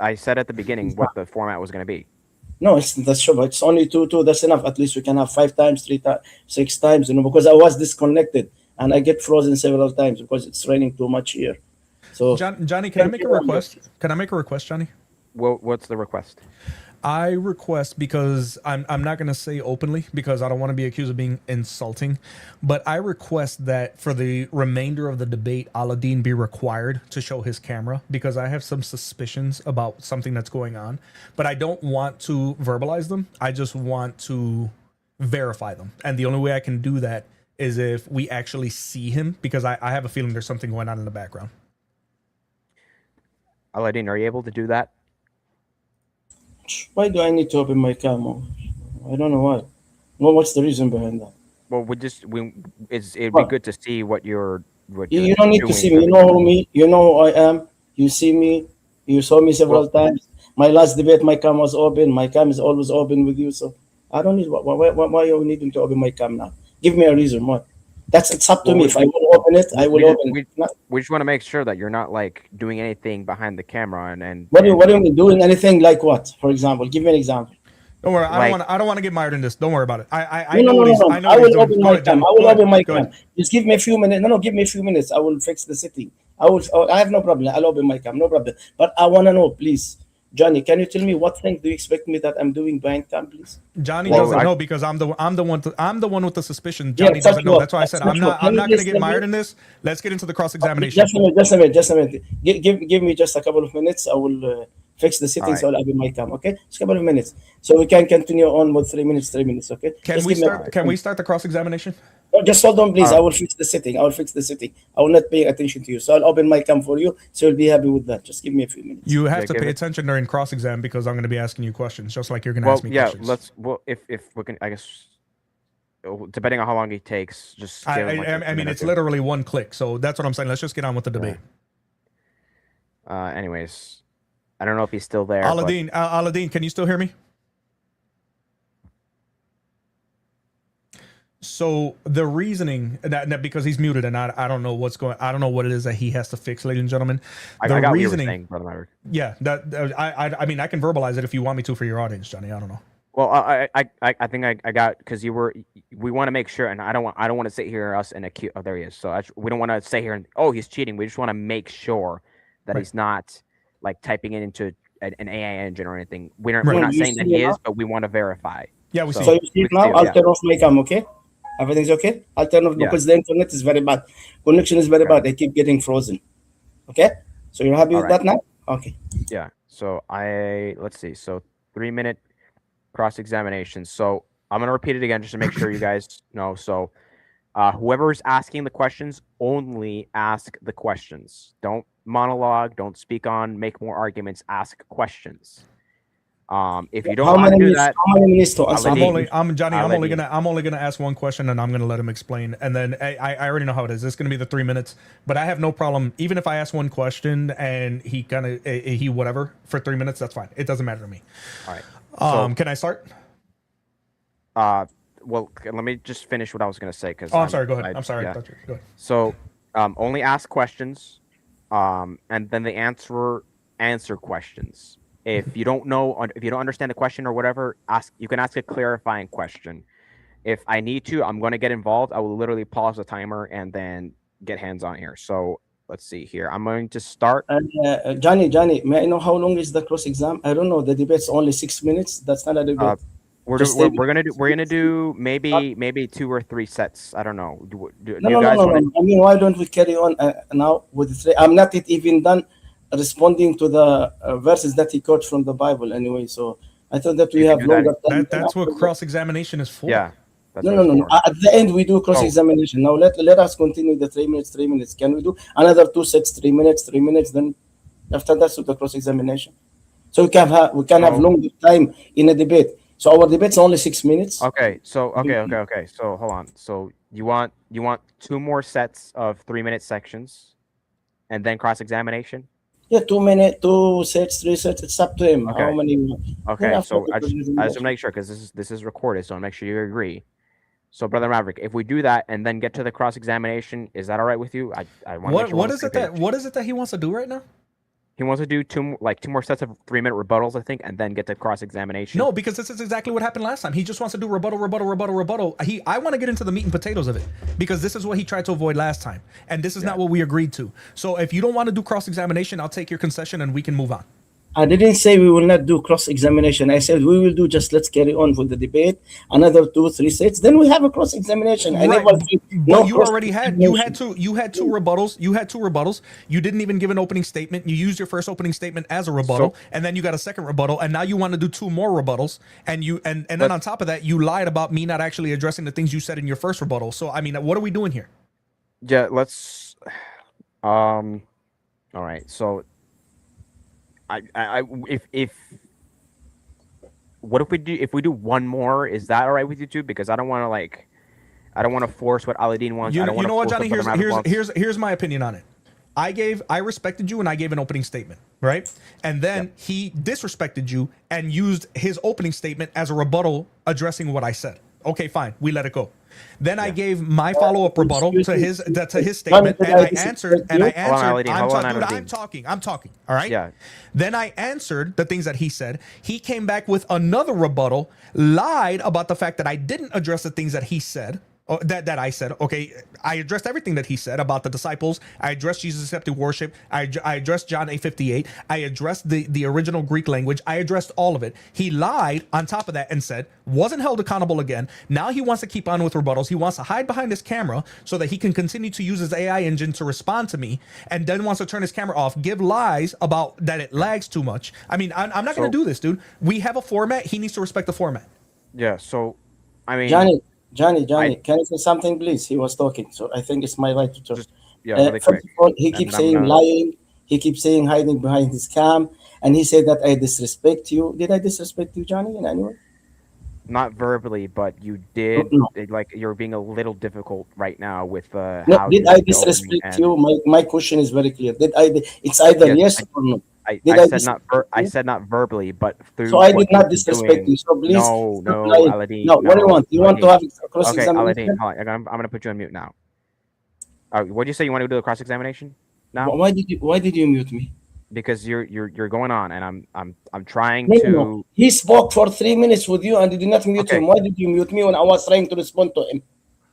I said at the beginning what the format was going to be. No, that's sure. But it's only two. That's enough. At least we can have 5 times, 3 times, 6 times. Because I was disconnected and I get frozen several times because it's raining too much here. So Johnny, can I make a request? Can I make a request, Johnny? Well, what's the request? I request, because I'm not going to say openly because I don't want to be accused of being insulting, but I request that for the remainder of the debate, Deen be required to show his camera, because I have some suspicions about something that's going on, but I don't want to verbalize them. I just want to verify them. And the only way I can do that is if we actually see him, because I have a feeling there's something going on in the background. Deen, are you able to do that? why do I need to open my camera? I don't know why. Well, what's the reason behind that? Well, it'd be good to see what you're You don't need to doing see for me. the You know camera. me. You know who I am. You see me. You saw me several times. My last debate, my cam was open. My cam is always open with you. So I don't need. Why are you needing to open my cam now? Give me a reason. What? It's up to Well, me. If I will open it, I will open it. We just want to make sure that you're not like doing anything behind the camera and What do you mean doing anything like what? For example, give me an example. Don't worry, Like- I don't want to get mired in this. Don't worry about it. I No, know no, what no, he's no. I know I what he's will doing. open Go my ahead, cam. Johnny. I will Go ahead. open my Go cam. ahead. Just give me a few minutes. No, give me a few minutes. I will fix the setting. I have no problem. I'll open my cam. No problem. But I want to know, please, Johnny, can you tell me what thing do you expect me that I'm doing behind cam, please? Johnny Well, doesn't I- know because I'm the one with the suspicion. Yeah, Johnny doesn't know. factual. That's why I said I'm Factual. Can you not going to please get tell mired me- in this. Let's get into the cross examination. Just a minute. Give me just a couple of minutes. I will fix the settings. All right. I'll open my cam. Okay, just a couple of minutes, so we can continue on with 3 minutes. 3 minutes. Okay. Can Just we give me- start? Can we start the cross examination? No, just hold on, please. Uh, I will fix the setting. I will not pay attention to you. So I'll open my cam for you. So you'll be happy with that. Just give me a few minutes. You have Yeah, to give pay it- attention during cross exam because I'm going to be asking you questions, just like you're going to Well, ask me yeah. questions. If we can, I guess, depending on how long it takes, just. give him, like, I 15 mean, minutes it's literally one click, so that's what I'm saying. Let's just get on with the debate. Anyways, I don't know if he's still there. but- Aladdin, can you still hear me? So the reasoning that because he's muted and I don't know what's going, I don't know what it is that he has to fix, ladies and gentlemen. I The got what you were reasoning, saying, Brother Maverick. yeah, I mean, I can verbalize it if you want me to for your audience, Johnny. I don't know. Well, I think I got because we want to make sure, and I don't want to sit here us and accuse. Oh, there he is. So we don't want to say here and he's cheating. We just want to make sure that Right. he's not like typing it into an AI engine or anything. We're Right. not You saying that see he it is, but we want to verify. Yeah, we So- see. So you see we it now? see it, I'll yeah. turn off my cam. Okay. Everything's okay. I'll turn off Yeah. because the internet is very bad. Connection is very Okay. bad. I keep getting frozen. Okay. So you're happy with Alright. that now? Okay. Yeah. So let's see. So 3-minute cross examination. So I'm gonna repeat it again just to make sure you guys know. So whoever's asking the questions, only ask the questions. Don't monologue. Don't speak on. Make more arguments. Ask questions. If you don't How want many to do minutes? that, How many minutes to answer? Aladdin. I'm only gonna ask one question and I'm gonna let him explain. And then I already know how it is. It's gonna be the 3 minutes, but I have no problem. Even if I ask one question and he whatever for 3 minutes, that's fine. It doesn't matter to me. all right. Can I start? Well, let me just finish what I was gonna say because. Oh, I'm sorry. Go ahead. I'm sorry. yeah. Go ahead. So, only ask questions, and then the answer questions. If you don't know, if you don't understand the question or whatever, you can ask a clarifying question. If I need to, I'm going to get involved. I will literally pause the timer and then get hands on here. So let's see here. I'm going to start. Johnny, may I know how long is the cross exam? I don't know. The debate's only 6 minutes. That's not a debate. We're gonna do maybe 2 or 3 sets. I don't know. Do you guys want to? I mean, why don't we carry on now with the 3? I'm not yet even done responding to the verses that he quotes from the Bible anyway. So I thought that we You can have do that. longer time. That's what cross examination is for. Yeah. That's No, what no, it's no, no. for. At the end, we do cross-examination. Now let us continue the 3 minutes, 3 minutes. Can we do another 2 sets, 3 minutes, 3 minutes? Then after that, to the cross-examination. So we can have So longer time in a debate. So our debate's only 6 minutes. okay, okay. So hold on. So you want 2 more sets of 3 minute sections, and then cross examination. Yeah, 2 minutes, 2 sets, 3 sets. It's up to him. How Okay, many? Then okay. after So the I just want to cross-examination. make sure because this is recorded, so I'll make sure you agree. So, Brother Maverick, if we do that and then get to the cross examination, is that all right with you? I want to make sure we're on the same page. What is it that he wants to do right now? He wants to do two more sets of 3 minute rebuttals, I think, and then get to cross examination. No, because this is exactly what happened last time. He just wants to do rebuttal, rebuttal, rebuttal, rebuttal. I want to get into the meat and potatoes of it because this is what he tried to avoid last time, and this is not what we agreed to. So if you don't want to do cross examination, I'll take your concession and we can move on. I didn't say we will not do cross-examination. I said we will do just let's carry on with the debate. Another 2, 3 sets. Then we have a cross-examination. I Right, never said no but you already had you had cross-examination. two rebuttals. You had two rebuttals. You didn't even give an opening statement. You used your first opening statement as a rebuttal, and then you got a second rebuttal, and now you want to do 2 more rebuttals, and then on top of that, you lied about me not actually addressing the things you said in your first rebuttal. So I mean, what are we doing here? Yeah, let's. All right. So, if what if we do one more? Is that all right with you too? Because I don't want to force what Aladdin wants. I don't You want know to what, force Johnny? what Brother Maverick wants. Here's my opinion on it. I respected you and I gave an opening statement, right? And then he disrespected you and used his opening statement as a rebuttal addressing what I said. Okay, fine, we let it go. Then I gave my follow-up rebuttal to his statement, and I answered. Hold on, Aladdin, hold on, Dude, Aladdin. I'm talking. All right. Yeah. Then I answered the things that he said. He came back with another rebuttal, lied about the fact that I didn't address the things that he said. That I said, okay, I addressed everything that he said about the disciples. I addressed Jesus accepted worship. I addressed John 8:58. I addressed the original Greek language. I addressed all of it. He lied on top of that and said, wasn't held accountable again. Now he wants to keep on with rebuttals. He wants to hide behind his camera so that he can continue to use his AI engine to respond to me, and then wants to turn his camera off, give lies about that it lags too much. I mean, I'm not going to do this, dude. We have a format. He needs to respect the format. Yeah. So, I mean, Johnny, can I say something, please? He was talking, so I think it's my right to talk. really First quick. of all, he And keeps I'm saying gonna- lying. He keeps saying hiding behind his cam, and he said that I disrespect you. Did I disrespect you, Johnny, in any way? Not verbally, but you did. No. Like you're being a little difficult right now with No, how did you I did the opening disrespect and- you? My question is very clear. It's either Yes, yes or no. I Did said not disrespect I you? said not verbally, but through. So I what did not you've been disrespect doing. you. So please No, stop lying. Aladdin. No, what do you want? You want to have a Okay, cross-examination? Aladdin. Hold on. I'm gonna put you on mute now. What did you say? You want to do the cross examination now? Why did you mute me? Because you're going on, and I'm trying No, to. no, no. He spoke for 3 minutes with you and you did not mute Okay. him. Why did you mute me when I was trying to respond to him?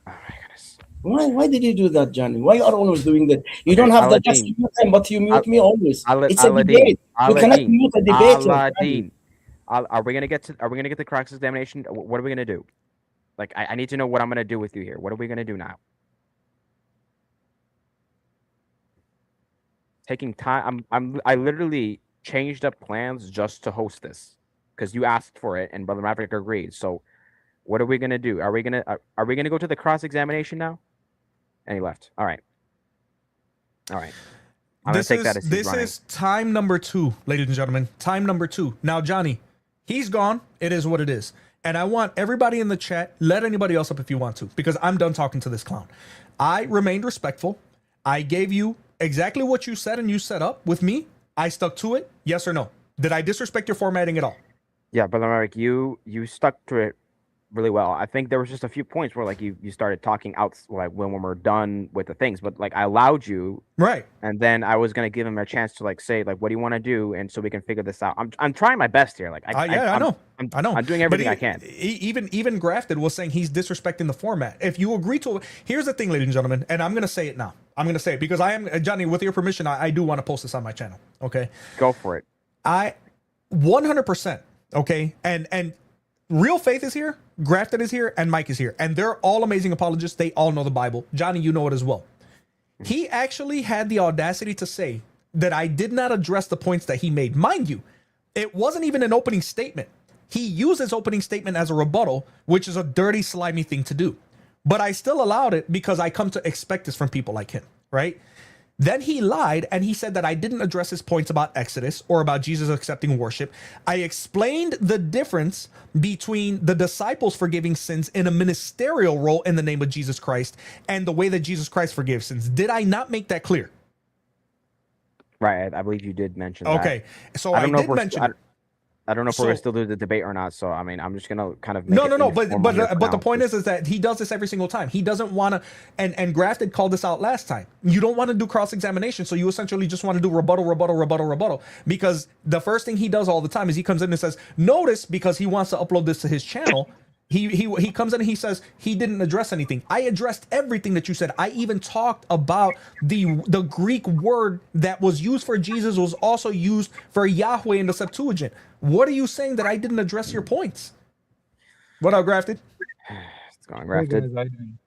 Oh my goodness. Why did you do that, Johnny? Why you are always doing that? You don't have the Aladdin. just to mute him, but you mute me always. It's a Aladdin. debate. You cannot Aladdin. mute a debate. Aladdin. Are we gonna get the cross examination? What are we gonna do? Like I need to know what I'm gonna do with you here. What are we gonna do now? Taking time. I literally changed up plans just to host this because you asked for it and Brother Maverick agreed. So what are we gonna do? Are we gonna go to the cross examination now? And he left. All right. I'm gonna take that as he's This running. is time number 2, ladies and gentlemen. Time number 2. Now, Johnny, he's gone. It is what it is. And I want everybody in the chat, let anybody else up if you want to, because I'm done talking to this clown. I remained respectful. I gave you exactly what you said and you set up with me. I stuck to it. Yes or no? Did I disrespect your formatting at all? Yeah, Brother Maverick, you stuck to it really well. I think there was just a few points where like you started talking out like when we're done with the things, but like I allowed you, Right. and then I was gonna give him a chance to like say like what do you want to do, and so we can figure this out. I'm trying my best here. Like I know. I know. I'm doing But everything I can. Even Grafted was saying he's disrespecting the format. If you agree to it, here's the thing, ladies and gentlemen, and I'm gonna say it now. I'm gonna say it because I am Johnny. With your permission, I do want to post this on my channel. Okay. Go for it. I 100%. Okay. And Real Faith is here, Grafted is here, and Mike is here. And they're all amazing apologists. They all know the Bible. Johnny, you know it as well. He actually had the audacity to say that I did not address the points that he made. Mind you, it wasn't even an opening statement. He used his opening statement as a rebuttal, which is a dirty, slimy thing to do. But I still allowed it because I come to expect this from people like him, right? Then he lied and he said that I didn't address his points about Exodus or about Jesus accepting worship. I explained the difference between the disciples forgiving sins in a ministerial role in the name of Jesus Christ and the way that Jesus Christ forgives sins. Did I not make that clear? Right. I believe you did mention that. Okay. So I I don't know if did we're mention it. I don't know if we're So- gonna still do the debate or not. So I mean, I'm just gonna kind of make No, it no, no. But informal here for but the now. point is that he does this every single time. He doesn't want to. And Grafted called this out last time. You don't want to do cross examination, so you essentially just want to do rebuttal. Because the first thing he does all the time is he comes in and says, "Notice," because he wants to upload this to his channel. He comes in and he says he didn't address anything. I addressed everything that you said. I even talked about the Greek word that was used for Jesus was also used for Yahweh in the Septuagint. What are you saying that I didn't address your points? What up, Grafted? It's going Hey grafted. guys, how you doing?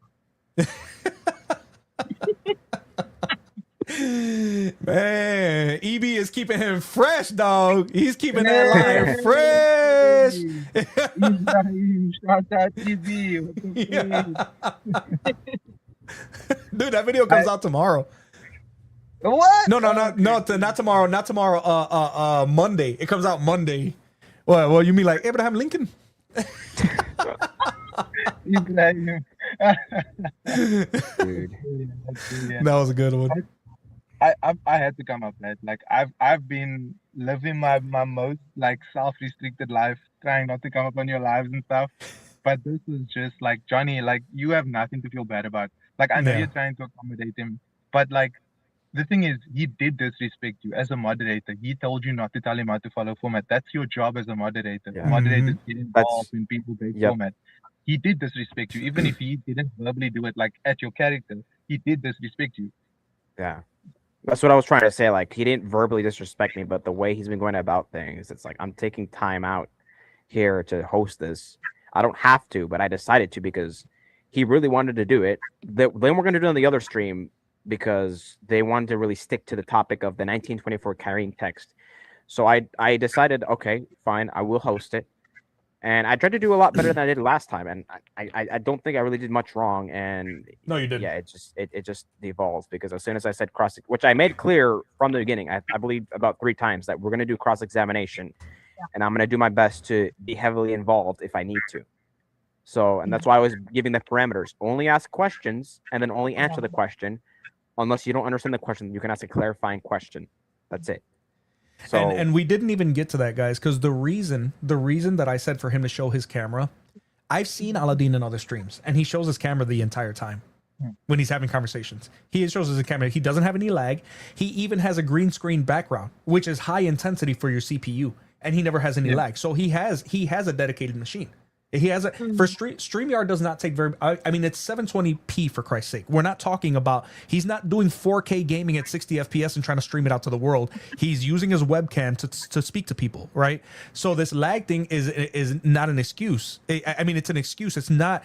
Man, EB is keeping him fresh, dog. He's keeping that line fresh. Ibrahim, shout out easy. What the Yeah. Dude, that video comes out tomorrow. What? No, not tomorrow. Not tomorrow. Monday. It comes out Monday. Well, you mean like Abraham Lincoln? Ibrahim. Dude. Yeah. That was a good one. I had to come up, right? Like I've been living my most like self-restricted life, trying not to come up on your lives and stuff. But this is just like Johnny, like you have nothing to feel bad about. Like I know Yeah. you're trying to accommodate him, but like the thing is, he did disrespect you as a moderator. He told you not to tell him how to follow format. That's your job as a moderator. Yeah. Moderators get involved That's- when people break yep. format. He did disrespect you, even if he didn't verbally do it like at your character. He did disrespect you. Yeah. That's what I was trying to say. Like, he didn't verbally disrespect me, but the way he's been going about things, it's like I'm taking time out here to host this. I don't have to, but I decided to because he really wanted to do it. Then we're going to do it on the other stream because they wanted to really stick to the topic of the 1924 Kyrene text. So I decided, okay, fine, I will host it. And I tried to do a lot better than I did last time, and I don't think I really did much wrong. And No, you didn't. yeah, it just devolves because as soon as I said cross, which I made clear from the beginning, I believe about 3 times that we're gonna do cross examination, and I'm gonna do my best to be heavily involved if I need to. So, and that's why I was giving the parameters: only ask questions, and then only answer the question, unless you don't understand the question. You can ask a clarifying question. That's it. So And we didn't even get to that, guys, because the reason that I said for him to show his camera, I've seen Aladdin in other streams, and he shows his camera the entire time when he's having conversations. He shows his camera. He doesn't have any lag. He even has a green screen background, which is high intensity for your CPU, and he never has any lag. So he has a dedicated machine. He has a for StreamYard does not take very. I mean, it's 720p for Christ's sake. We're not talking about. He's not doing 4K gaming at 60 FPS and trying to stream it out to the world. He's using his webcam to speak to people, right? So this lag thing is not an excuse. I mean, it's an excuse. It's not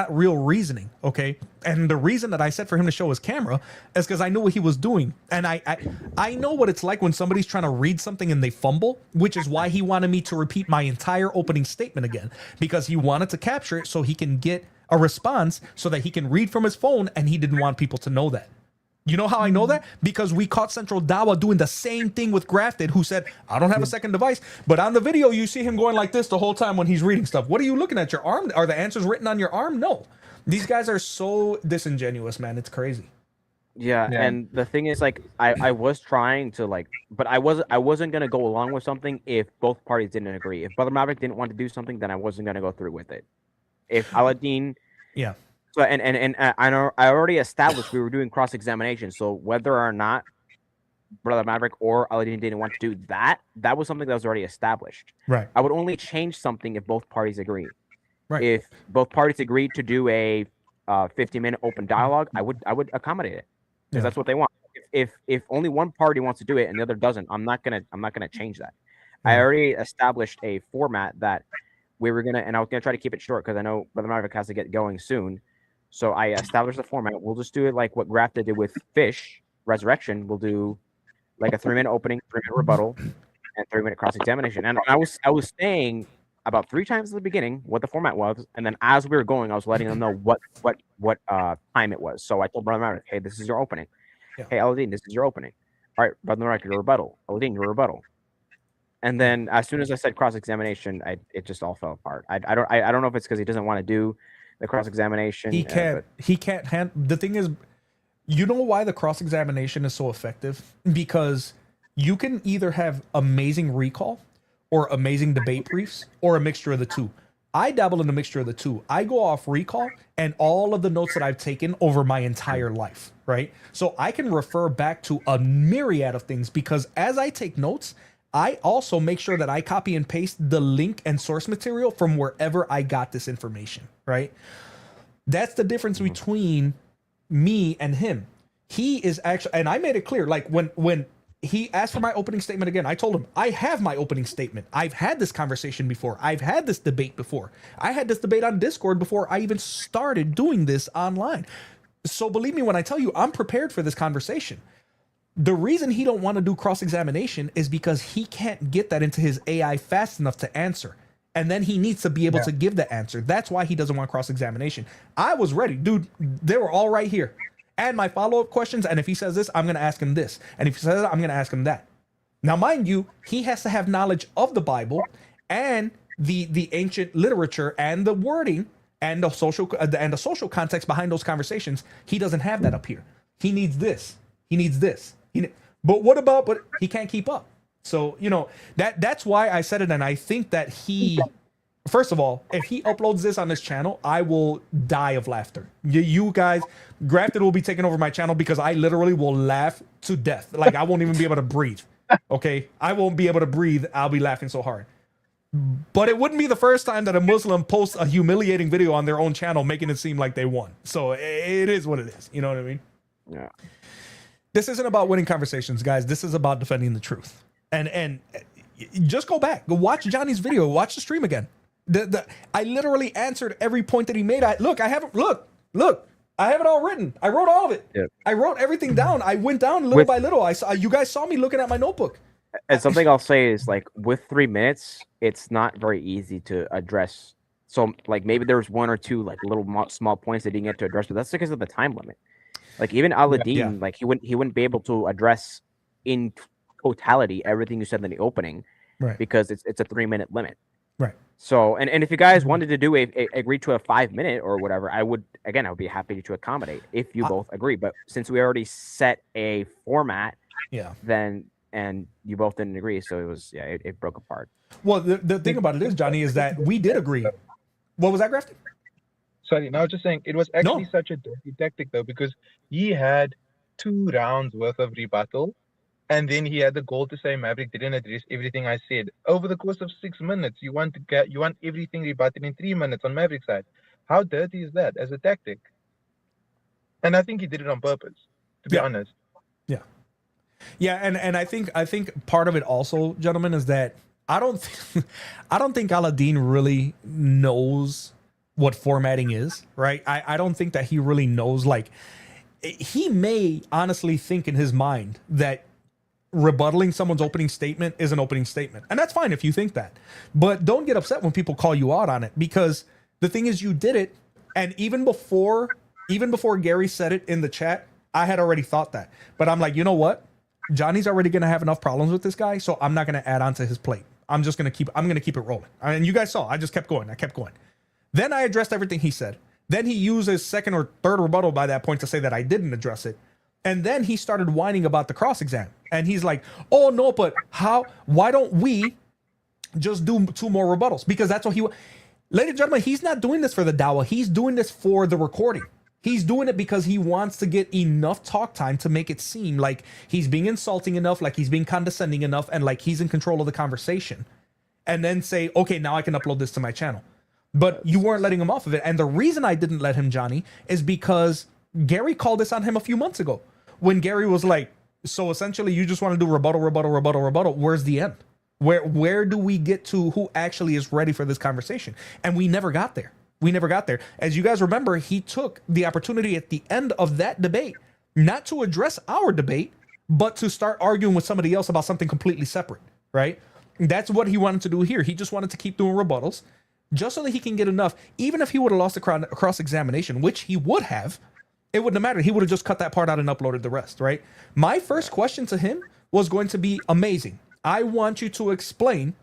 real reasoning. Okay, and the reason that I said for him to show his camera is because I knew what he was doing, and I know what it's like when somebody's trying to read something and they fumble, which is why he wanted me to repeat my entire opening statement again, because he wanted to capture it so he can get a response so that he can read from his phone, and he didn't want people to know that. You know how I know that? Because we caught Central Dawa doing the same thing with Grafted, who said, I don't have a second device. But on the video, you see him going like this the whole time when he's reading stuff. What are you looking at? Your arm? Are the answers written on your arm? No. These guys are so disingenuous, man. It's crazy. Yeah, Yeah. and the thing is, like, I was trying to, like, but I wasn't gonna go along with something if both parties didn't agree. If Brother Maverick didn't want to do something, then I wasn't gonna go through with it. If Aladdin, Yeah. so and I know I already established we were doing cross examination, so whether or not Brother Maverick or Aladdin didn't want to do that, that was something that was already established. Right. I would only change something if both parties agree. Right. If both parties agreed to do a 50-minute open dialogue, I would accommodate it. Because that's what they want. If only one party wants to do it and the other doesn't, I'm not gonna change that. I already established a format that we were gonna, and I was gonna try to keep it short because I know Brother Maverick has to get going soon. So I established the format. We'll just do it like what Grafted did with Fish Resurrection. We'll do like a 3-minute opening, 3-minute rebuttal, and 3-minute cross examination. And I was saying about 3 times at the beginning what the format was, and then as we were going, I was letting them know what time it was. So I told Brother Maverick, hey, this is your opening. Yeah. Hey, Aladdin, this is your opening. All right, Brother Maverick, your rebuttal. Aladdin, your rebuttal. And then as soon as I said cross examination, it just all fell apart. I don't know if it's because he doesn't want to do the cross examination. He can't. He can't. The thing is, you know why the cross examination is so effective? Because you can either have amazing recall or amazing debate briefs or a mixture of the two. I dabble in a mixture of the two. I go off recall and all of the notes that I've taken over my entire life, right? So I can refer back to a myriad of things because as I take notes, I also make sure that I copy and paste the link and source material from wherever I got this information, right? That's the difference between me and him. He is actually, and I made it clear, like when he asked for my opening statement again, I told him, I have my opening statement. I've had this conversation before. I've had this debate before. I had this debate on Discord before I even started doing this online. So believe me when I tell you, I'm prepared for this conversation. The reason he don't want to do cross-examination is because he can't get that into his AI fast enough to answer. And then he needs to be able to give the answer. That's why he doesn't want cross-examination. I was ready. Dude, they were all right here. And my follow-up questions, and if he says this, I'm going to ask him this. And if he says that, I'm going to ask him that. Now, mind you, he has to have knowledge of the Bible and the ancient literature and the wording and the social context behind those conversations. He doesn't have that up here. He needs this. He needs this. But he can't keep up. So, you know, that's why I said it. And I think that first of all, if he uploads this on his channel, I will die of laughter. You guys, Grafted will be taking over my channel because I literally will laugh to death. Like, I won't even be able to breathe. Okay? I won't be able to breathe. I'll be laughing so hard. But it wouldn't be the first time that a Muslim posts a humiliating video on their own channel, making it seem like they won. So it is what it is. You know what I mean? Yeah. This isn't about winning conversations, guys. This is about defending the truth. And just go back. Go watch Johnny's video. Watch the stream again. I literally answered every point that he made. I have it all written. I wrote all of it. Yep. I wrote everything down. I went down little by little. You guys saw me looking at my notebook. And something I'll say is, like, with 3 minutes, it's not very easy to address. So, like, maybe there's one or two like little small points that he didn't get to address, but that's because of the time limit. Like, even Aladdin, like, he wouldn't be able to address in totality everything you said in the opening, right? Because it's a 3-minute limit, right? So, and if you guys wanted to do agree to a 5-minute or whatever, I would be happy to accommodate if you both agree. But since we already set a format, then and you both didn't agree, so it was it broke apart. Well, the thing about it is, Johnny, is that we did agree. What was that, Grafton? Sorry, no, I was just saying it was actually such a dirty tactic though, because he had 2 rounds worth of rebuttal. And then he had the goal to say Maverick didn't address everything I said. Over the course of 6 minutes, you want everything rebutted in 3 minutes on Maverick's side. How dirty is that as a tactic? And I think he did it on purpose, to be honest. Yeah, and I think part of it also, gentlemen, is that I don't think Aladdin really knows what formatting is, right? I don't think that he really knows. Like, he may honestly think in his mind that rebuttaling someone's opening statement is an opening statement. And that's fine if you think that. But don't get upset when people call you out on it, because the thing is, you did it. And even before Gary said it in the chat, I had already thought that. But I'm like, you know what? Johnny's already going to have enough problems with this guy, so I'm not going to add on to his plate. I'm going to keep it rolling. And you guys saw, I just kept going. Then I addressed everything he said. Then he used his second or third rebuttal by that point to say that I didn't address it. And then he started whining about the cross exam. And he's like, oh no, but why don't we just do 2 more rebuttals? Because that's what ladies and gentlemen, he's not doing this for the dawah. He's doing this for the recording. He's doing it because he wants to get enough talk time to make it seem like he's being insulting enough, like he's being condescending enough, and like he's in control of the conversation. And then say, okay, now I can upload this to my channel. But you weren't letting him off of it. And the reason I didn't let him, Johnny, is because Gary called this on him a few months ago. When Gary was like, so essentially you just want to do rebuttal. Where's the end? Where do we get to who actually is ready for this conversation? And we never got there. As you guys remember, he took the opportunity at the end of that debate, not to address our debate, but to start arguing with somebody else about something completely separate, right? That's what he wanted to do here. He just wanted to keep doing rebuttals just so that he can get enough. Even if he would have lost the cross-examination, which he would have, it wouldn't have mattered. He would have just cut that part out and uploaded the rest, right? My first question to him was going to be amazing. I want you to explain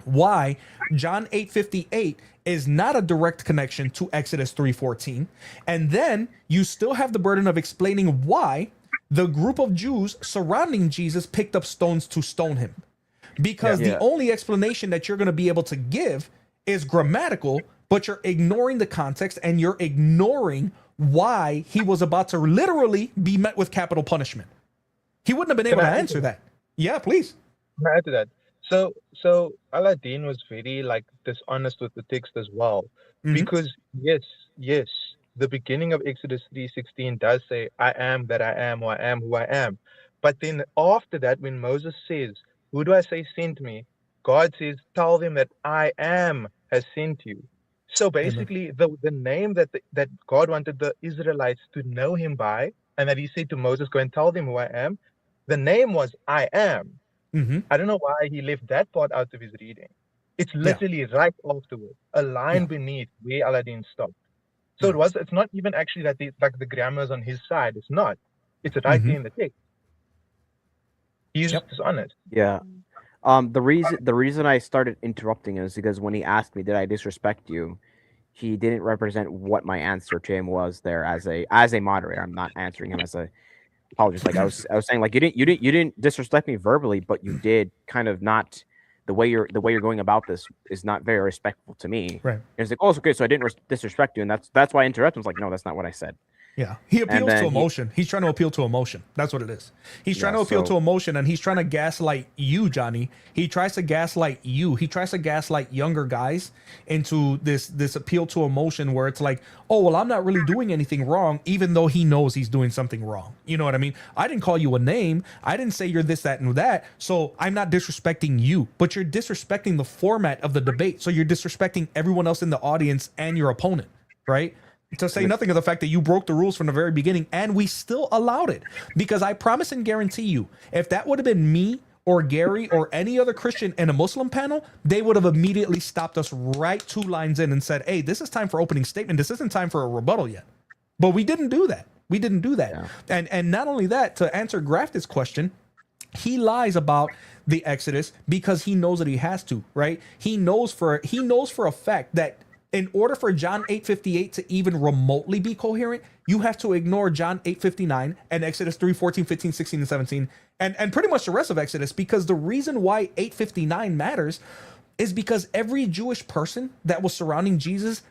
why John 8:58 is not a direct connection to Exodus 3:14. And then you still have the burden of explaining why the group of Jews surrounding Jesus picked up stones to stone him. Because the only explanation that you're going to be able to give is grammatical, but you're ignoring the context and you're ignoring why he was about to literally be met with capital punishment. He wouldn't have been able to answer that. Yeah, please. Can I add to that? So Aladdin was very like dishonest with the text as well, because yes, the beginning of Exodus 3:16 does say, "I am that I am," or "I am who I am." But then after that, when Moses says, "Who do I say sent me?" God says, "Tell them that I am has sent you." So basically, the name that that God wanted the Israelites to know him by, and that he said to Moses, "Go and tell them who I am," the name was I am. I don't know why he left that part out of his reading. It's literally right afterwards, a line beneath where Aladdin stopped. So it's not even actually that the grammar's on his side. It's not. It's right there in the text. He's just dishonest. Yeah. The reason I started interrupting is because when he asked me, "Did I disrespect you?" he didn't represent what my answer to him was there as a moderator. I'm not answering him as a apologist. Like I was saying, like you didn't disrespect me verbally, but you did kind of not. The way you're going about this is not very respectful to me. Right. It's like, oh, okay, so I didn't disrespect you, and that's why I interrupted. I was like, no, that's not what I said. Yeah, he appeals to emotion. He's trying to appeal to emotion. That's what it is. He's trying to appeal to emotion, and he's trying to gaslight you, Johnny. He tries to gaslight you. He tries to gaslight younger guys into this appeal to emotion where it's like, oh, well, I'm not really doing anything wrong, even though he knows he's doing something wrong. You know what I mean? I didn't call you a name. I didn't say you're this, that, and that. So I'm not disrespecting you, but you're disrespecting the format of the debate. So you're disrespecting everyone else in the audience and your opponent, right? To say nothing of the fact that you broke the rules from the very beginning and we still allowed it. Because I promise and guarantee you, if that would have been me or Gary or any other Christian in a Muslim panel, they would have immediately stopped us right 2 lines in and said, hey, this is time for opening statement. This isn't time for a rebuttal yet. But we didn't do that. We didn't do that. Yeah. And not only that, to answer Graft's question, he lies about the Exodus because he knows that he has to, right? He knows for a fact that in order for John 8:58 to even remotely be coherent, you have to ignore John 8:59 and Exodus 3:14, 15, 16, and 17, and pretty much the rest of Exodus, because the reason why 8:59 matters is because every Jewish person that was surrounding Jesus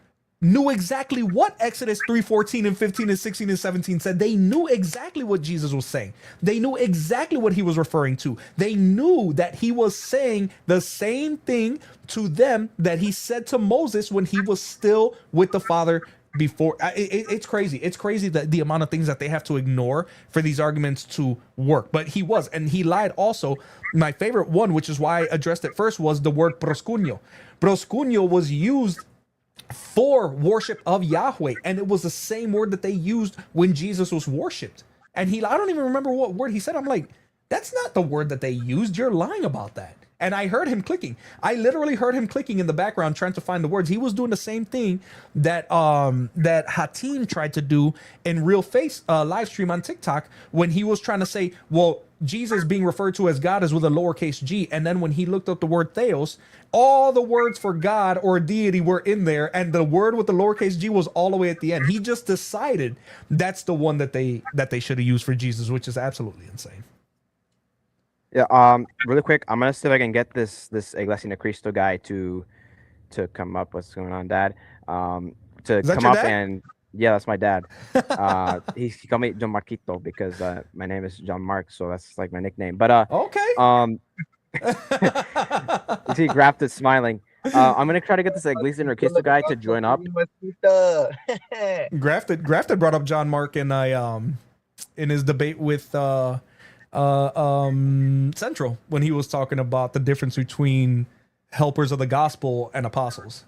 knew exactly what Exodus 3:14 and 15 and 16 and 17 said. They knew exactly what Jesus was saying. They knew exactly what he was referring to. They knew that he was saying the same thing to them that he said to Moses when he was still with the Father before. It's crazy. It's crazy that the amount of things that they have to ignore for these arguments to work. But he was, and he lied also. My favorite one, which is why I addressed it first, was the word proskunio. Proskunio was used for worship of Yahweh, and it was the same word that they used when Jesus was worshipped. And I don't even remember what word he said. I'm like, that's not the word that they used. You're lying about that. And I heard him clicking. I literally heard him clicking in the background trying to find the words. He was doing the same thing that that Hatim tried to do in Real Face live stream on TikTok when he was trying to say, well, Jesus being referred to as God is with a lowercase g. And then when he looked up the word theos, all the words for God or deity were in there, and the word with the lowercase g was all the way at the end. He just decided that's the one that they should have used for Jesus, which is absolutely insane. Yeah. Really quick, I'm gonna see if I can get this Iglesia de Cristo guy to come up. What's going on, Dad? To come up dad? And yeah, that's my dad. He called me John Marquito because my name is John Mark, so that's like my nickname. But okay. You see, Graft is smiling. I'm gonna try to get this Iglesia de Cristo guy to join up. Grafted brought up John Mark in his debate with Central when he was talking about the difference between helpers of the gospel and apostles.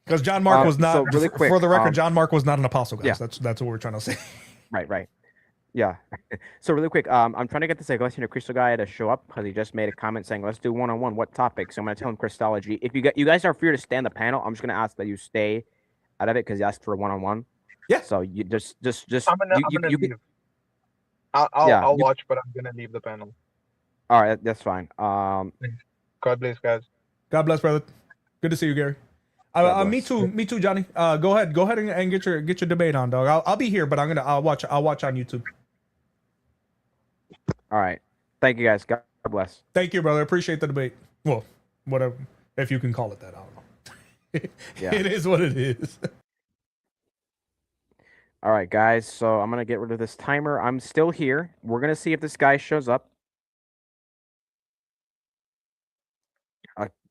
Because John Mark was not, so really quick, for the record, John Mark was not an apostle, guys. Yeah. That's what we're trying to say. Right. Yeah. So really quick, I'm trying to get this Celestial Crystal guy to show up because he just made a comment saying, "Let's do one-on-one. What topic?" So I'm gonna tell him Christology. If you guys are free to stay on the panel, I'm just gonna ask that you stay out of it because you asked for a one-on-one. Yeah. So you just I'm gonna you could leave. I'll yeah I'll you watch, but I'm gonna leave the panel. all right, that's fine. God bless, guys. God bless, brother. Good to see you, Gary. God Me bless. too. Me too, Johnny. Go ahead and get your debate on, dog. I'll be here, but I'll watch on YouTube. All right, thank you guys. God bless. Thank you, brother. Appreciate the debate. Well, whatever, if you can call it that. I don't know. Yeah. It is what it is. All right, guys. So I'm gonna get rid of this timer. I'm still here. We're gonna see if this guy shows up.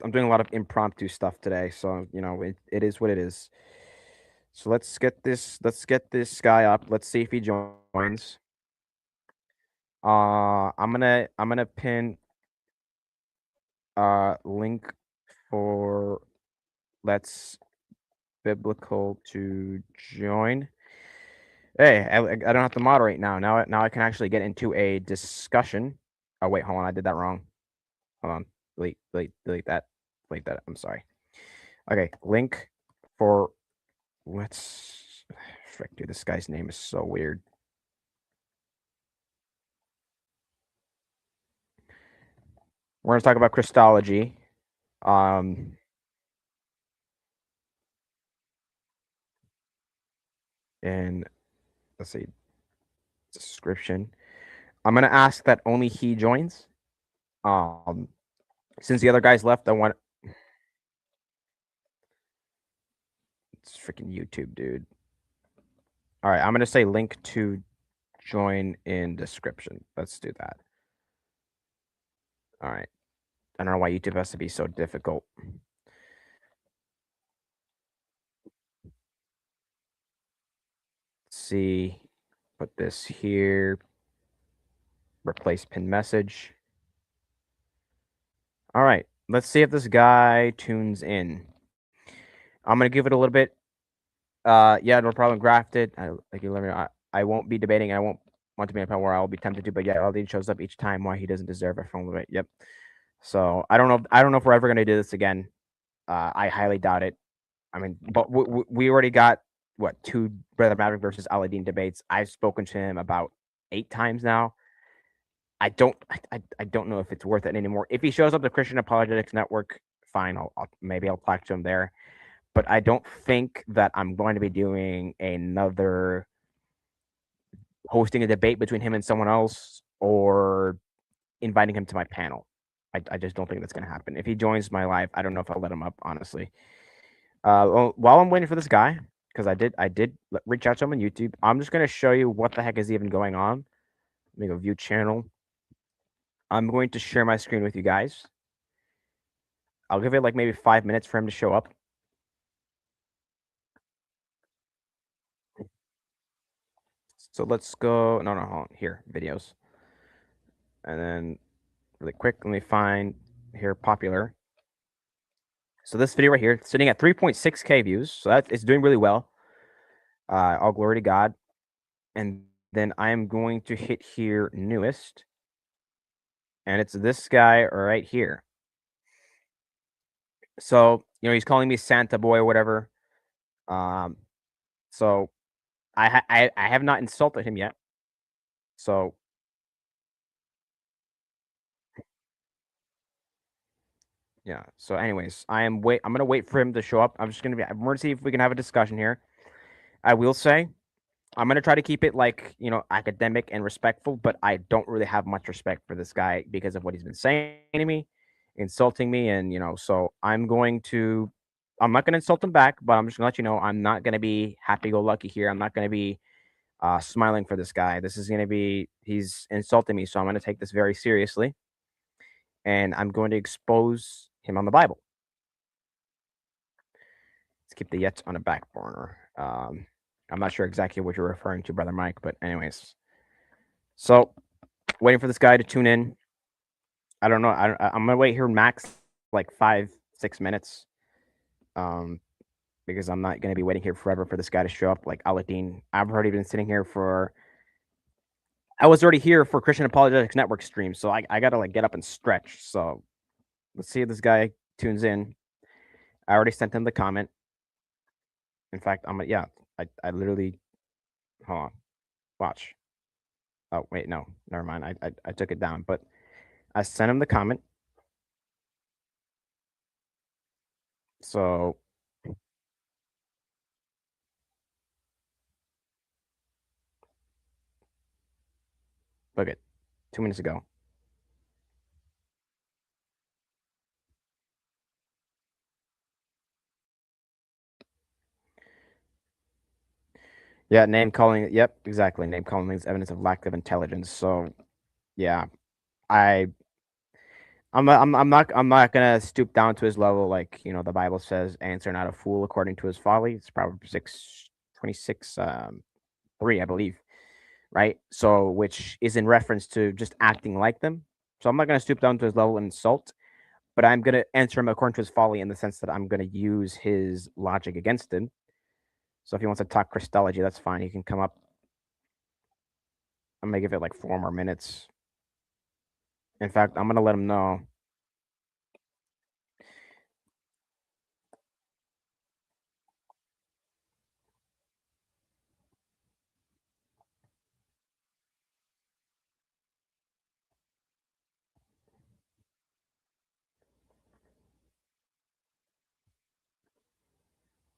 I'm doing a lot of impromptu stuff today, so you know it is what it is. So let's get this guy up. Let's see if he joins. I'm gonna pin link for let's biblical to join. Hey, I don't have to moderate now. Now I can actually get into a discussion. Oh wait, hold on, I did that wrong. Hold on, delete that, delete that. I'm sorry. Okay, link for let's frick, dude. This guy's name is so weird. We're gonna talk about Christology. Um, and let's see, description. I'm gonna ask that only he joins. Um, since the other guys left, I want it's freaking YouTube, dude. All right, I'm gonna say link to join in description. Let's do that. All right. I don't know why YouTube has to be so difficult. Let's see, put this here. Replace pin message. All right, let's see if this guy tunes in. I'm gonna give it a little bit. Yeah, no problem. Grafted. Like you let me know. I won't be debating. I won't want to be in a point where I'll be tempted to. But yeah, Aldine shows up each time. Why he doesn't deserve a phone limit. Yep. So I don't know. I don't know if we're ever gonna do this again. I highly doubt it. I mean, but we already got what 2 Brother Maverick versus Aladdin debates. I've spoken to him about 8 times now. I don't know if it's worth it anymore. If he shows up to Christian Apologetics Network, fine. Maybe I'll talk to him there. But I don't think that I'm going to be doing another hosting a debate between him and someone else or inviting him to my panel. I just don't think that's going to happen. If he joins my live, I don't know if I'll let him up, honestly. While I'm waiting for this guy, because I did reach out to him on YouTube, I'm just going to show you what the heck is even going on. Let me go view channel. I'm going to share my screen with you guys. I'll give it like maybe 5 minutes for him to show up. So let's go. No, hold on. Here, videos. And then really quick, let me find here popular. So this video right here, sitting at 3.6K views. So that is doing really well. All glory to God. And then I am going to hit here newest. And it's this guy right here. So, you know, he's calling me Santa boy or whatever. So I have not insulted him yet. So yeah. So anyways, I'm gonna wait for him to show up. I'm gonna see if we can have a discussion here. I will say I'm gonna try to keep it like, you know, academic and respectful, but I don't really have much respect for this guy because of what he's been saying to me, insulting me, and you know, so I'm not gonna insult him back, but I'm just gonna let you know I'm not gonna be happy go lucky here. I'm not gonna be smiling for this guy. This is gonna be he's insulting me, so I'm gonna take this very seriously, and I'm going to expose him on the Bible. Let's keep the yet on a back burner. I'm not sure exactly what you're referring to, Brother Mike, but anyways. So, waiting for this guy to tune in. I don't know. I'm gonna wait here max like 5-6 minutes, because I'm not gonna be waiting here forever for this guy to show up. Like Aladdin, I've already been sitting here for I was already here for Christian Apologetics Network stream, so I gotta like get up and stretch. So let's see if this guy tunes in. I already sent him the comment. In fact, I literally hold on, watch. Oh wait, no, never mind. I took it down, but I sent him the comment. So look at 2 minutes ago. Yeah, name calling. Yep, exactly. Name calling is evidence of lack of intelligence. So yeah, I I'm not gonna stoop down to his level, like the Bible says, answer not a fool according to his folly. It's Proverbs 6:26, 3, I believe, right? So which is in reference to just acting like them. So I'm not gonna stoop down to his level and insult, but I'm gonna answer him according to his folly in the sense that I'm gonna use his logic against him. So if he wants to talk Christology, that's fine. He can come up. I'm gonna give it like 4 more minutes. In fact, I'm gonna let him know.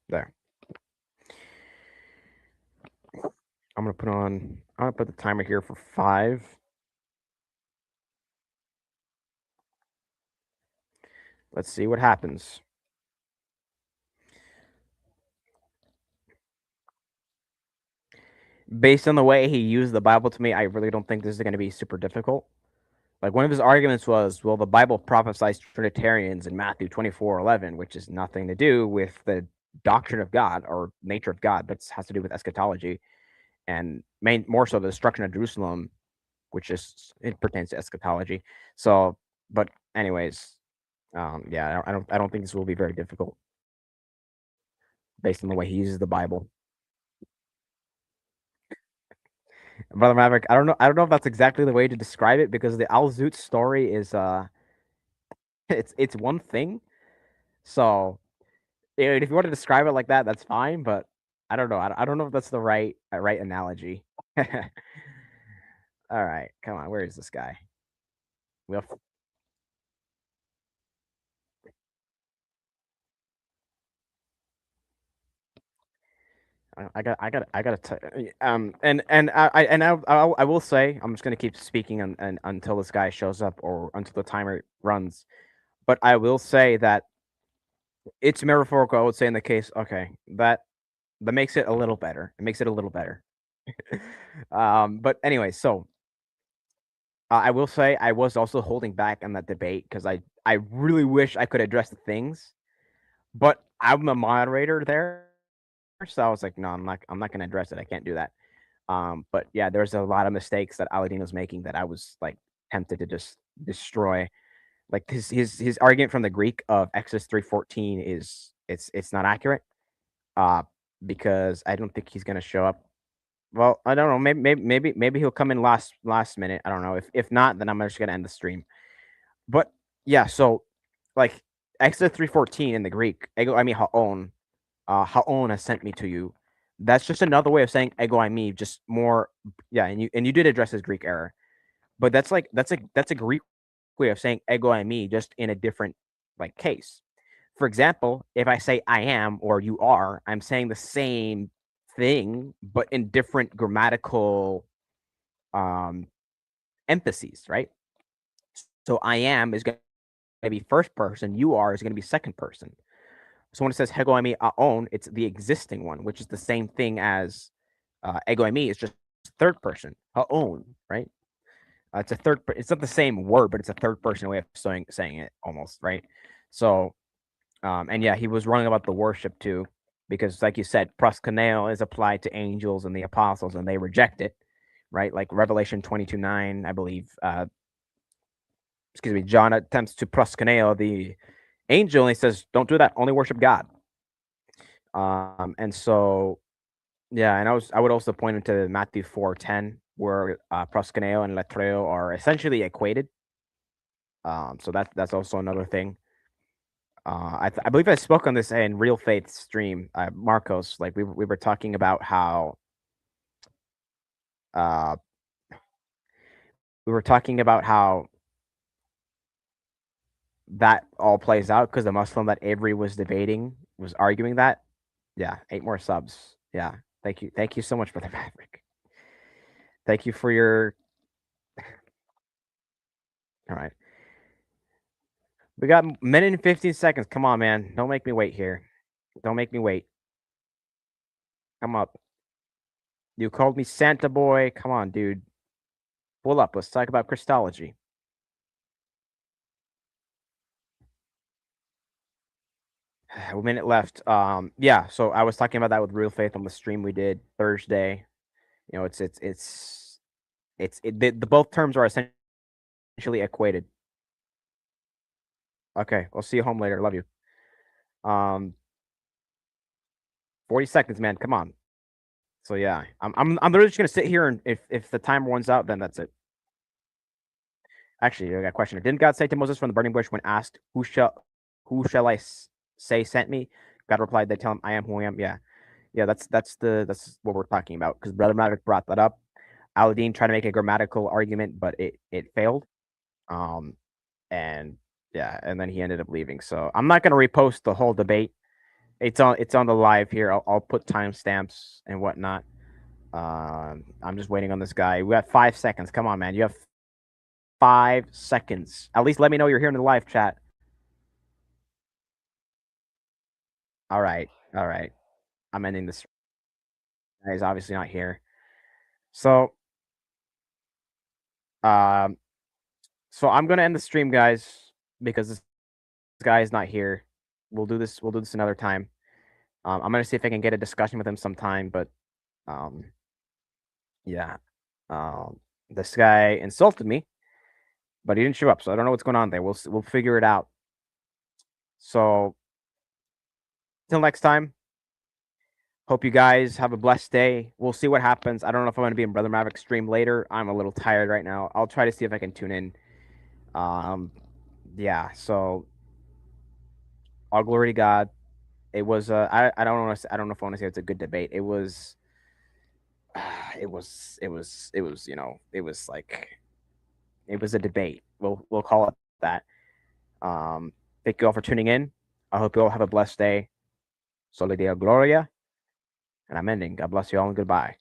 There. I'm gonna put the timer here for 5. Let's see what happens. Based on the way he used the Bible to me, I really don't think this is going to be super difficult. Like one of his arguments was, well, the Bible prophesies Trinitarians in Matthew 24:11, which has nothing to do with the doctrine of God or nature of God, but has to do with eschatology and more so the destruction of Jerusalem, which is it pertains to eschatology. So, but anyways, yeah, I don't think this will be very difficult based on the way he uses the Bible. Brother Maverick, I don't know if that's exactly the way to describe it because the Al Zoot story is it's one thing. So if you want to describe it like that, that's fine. But I don't know. I don't know if that's the right analogy. All right, come on. Where is this guy? We have, I got I will say I'm just gonna keep speaking and until this guy shows up or until the timer runs. But I will say that it's metaphorical. I would say in the case, okay, that makes it a little better. It makes it a little better. But anyway, so I will say I was also holding back on that debate because I really wish I could address the things, but I'm a moderator there, so I was like, no, I'm not gonna address it. I can't do that. But yeah, there's a lot of mistakes that Aladdin was making that I was like tempted to just destroy. Like his argument from the Greek of Exodus 3:14 is it's not accurate. Uh, because I don't think he's gonna show up. Well, I don't know. Maybe he'll come in last minute. I don't know. If not, then I'm just gonna end the stream. But yeah, so like Exodus 3:14 in the Greek, ego I mean haon has sent me to you. That's just another way of saying ego I me, just more. Yeah, and you did address his Greek error, but that's a Greek way of saying ego I me, just in a different like case. For example, if I say I am or you are, I'm saying the same thing, but in different grammatical emphases, right? So I am is going to be first person, you are is going to be second person. So when it says hego eimi aon, it's the existing one, which is the same thing as ego eimi is just third person, aon, right? It's a third. It's not the same word, but it's a third person way of saying it almost, right? So and yeah, he was wrong about the worship too, because like you said, proskuneo is applied to angels and the apostles, and they reject it, right? Like Revelation 22:9, I believe. Excuse me, John attempts to proskuneo the angel, and he says, "Don't do that. Only worship God." And so yeah, and I would also point him to Matthew 4:10, where proskuneo and letreo are essentially equated. So that's also another thing. I believe I spoke on this in Real Faith stream, Marcos. Like we were talking about how uh, we were talking about how that all plays out because the Muslim that Avery was debating was arguing that. Yeah, 8 more subs. Yeah, thank you so much, brother Maverick. Thank you for your. All right, we got a minute and 15 seconds. Come on, man, don't make me wait here. Don't make me wait. Come up. You called me Santa Boy. Come on, dude. Pull up. Let's talk about Christology. A minute left. Yeah. So I was talking about that with Real Faith on the stream we did Thursday. You know, the both terms are essentially equated. Okay, I'll see you home later. Love you. 40 seconds, man. Come on. So yeah, I'm literally just gonna sit here and if the timer runs out, then that's it. Actually, I got a question. Didn't God say to Moses from the burning bush when asked, who shall I say sent me? God replied, they tell him, I am who I am. Yeah. Yeah, that's what we're talking about. Because Brother Maverick brought that up. Aladdin tried to make a grammatical argument, but it failed. And yeah, and then he ended up leaving. So I'm not gonna repost the whole debate. It's on the live here. I'll put timestamps and whatnot. I'm just waiting on this guy. We got 5 seconds. Come on, man. You have 5 seconds. At least let me know you're here in the live chat. All right. All right. I'm ending this. He's obviously not here. So, um, so I'm gonna end the stream, guys, because this guy is not here. We'll do this another time. I'm gonna see if I can get a discussion with him sometime, but yeah. This guy insulted me, but he didn't show up, so I don't know what's going on there. We'll figure it out. So, till next time. Hope you guys have a blessed day. We'll see what happens. I don't know if I'm going to be in Brother Maverick stream later. I'm a little tired right now. I'll try to see if I can tune in. Yeah. So, all glory to God. It was. I don't want to. I don't know if I want to say it's a good debate. It was. It was. It was. It was. You know. It was like. It was a debate. We'll call it that. Thank you all for tuning in. I hope you all have a blessed day. Soli Deo Gloria. And I'm ending. God bless you all and goodbye.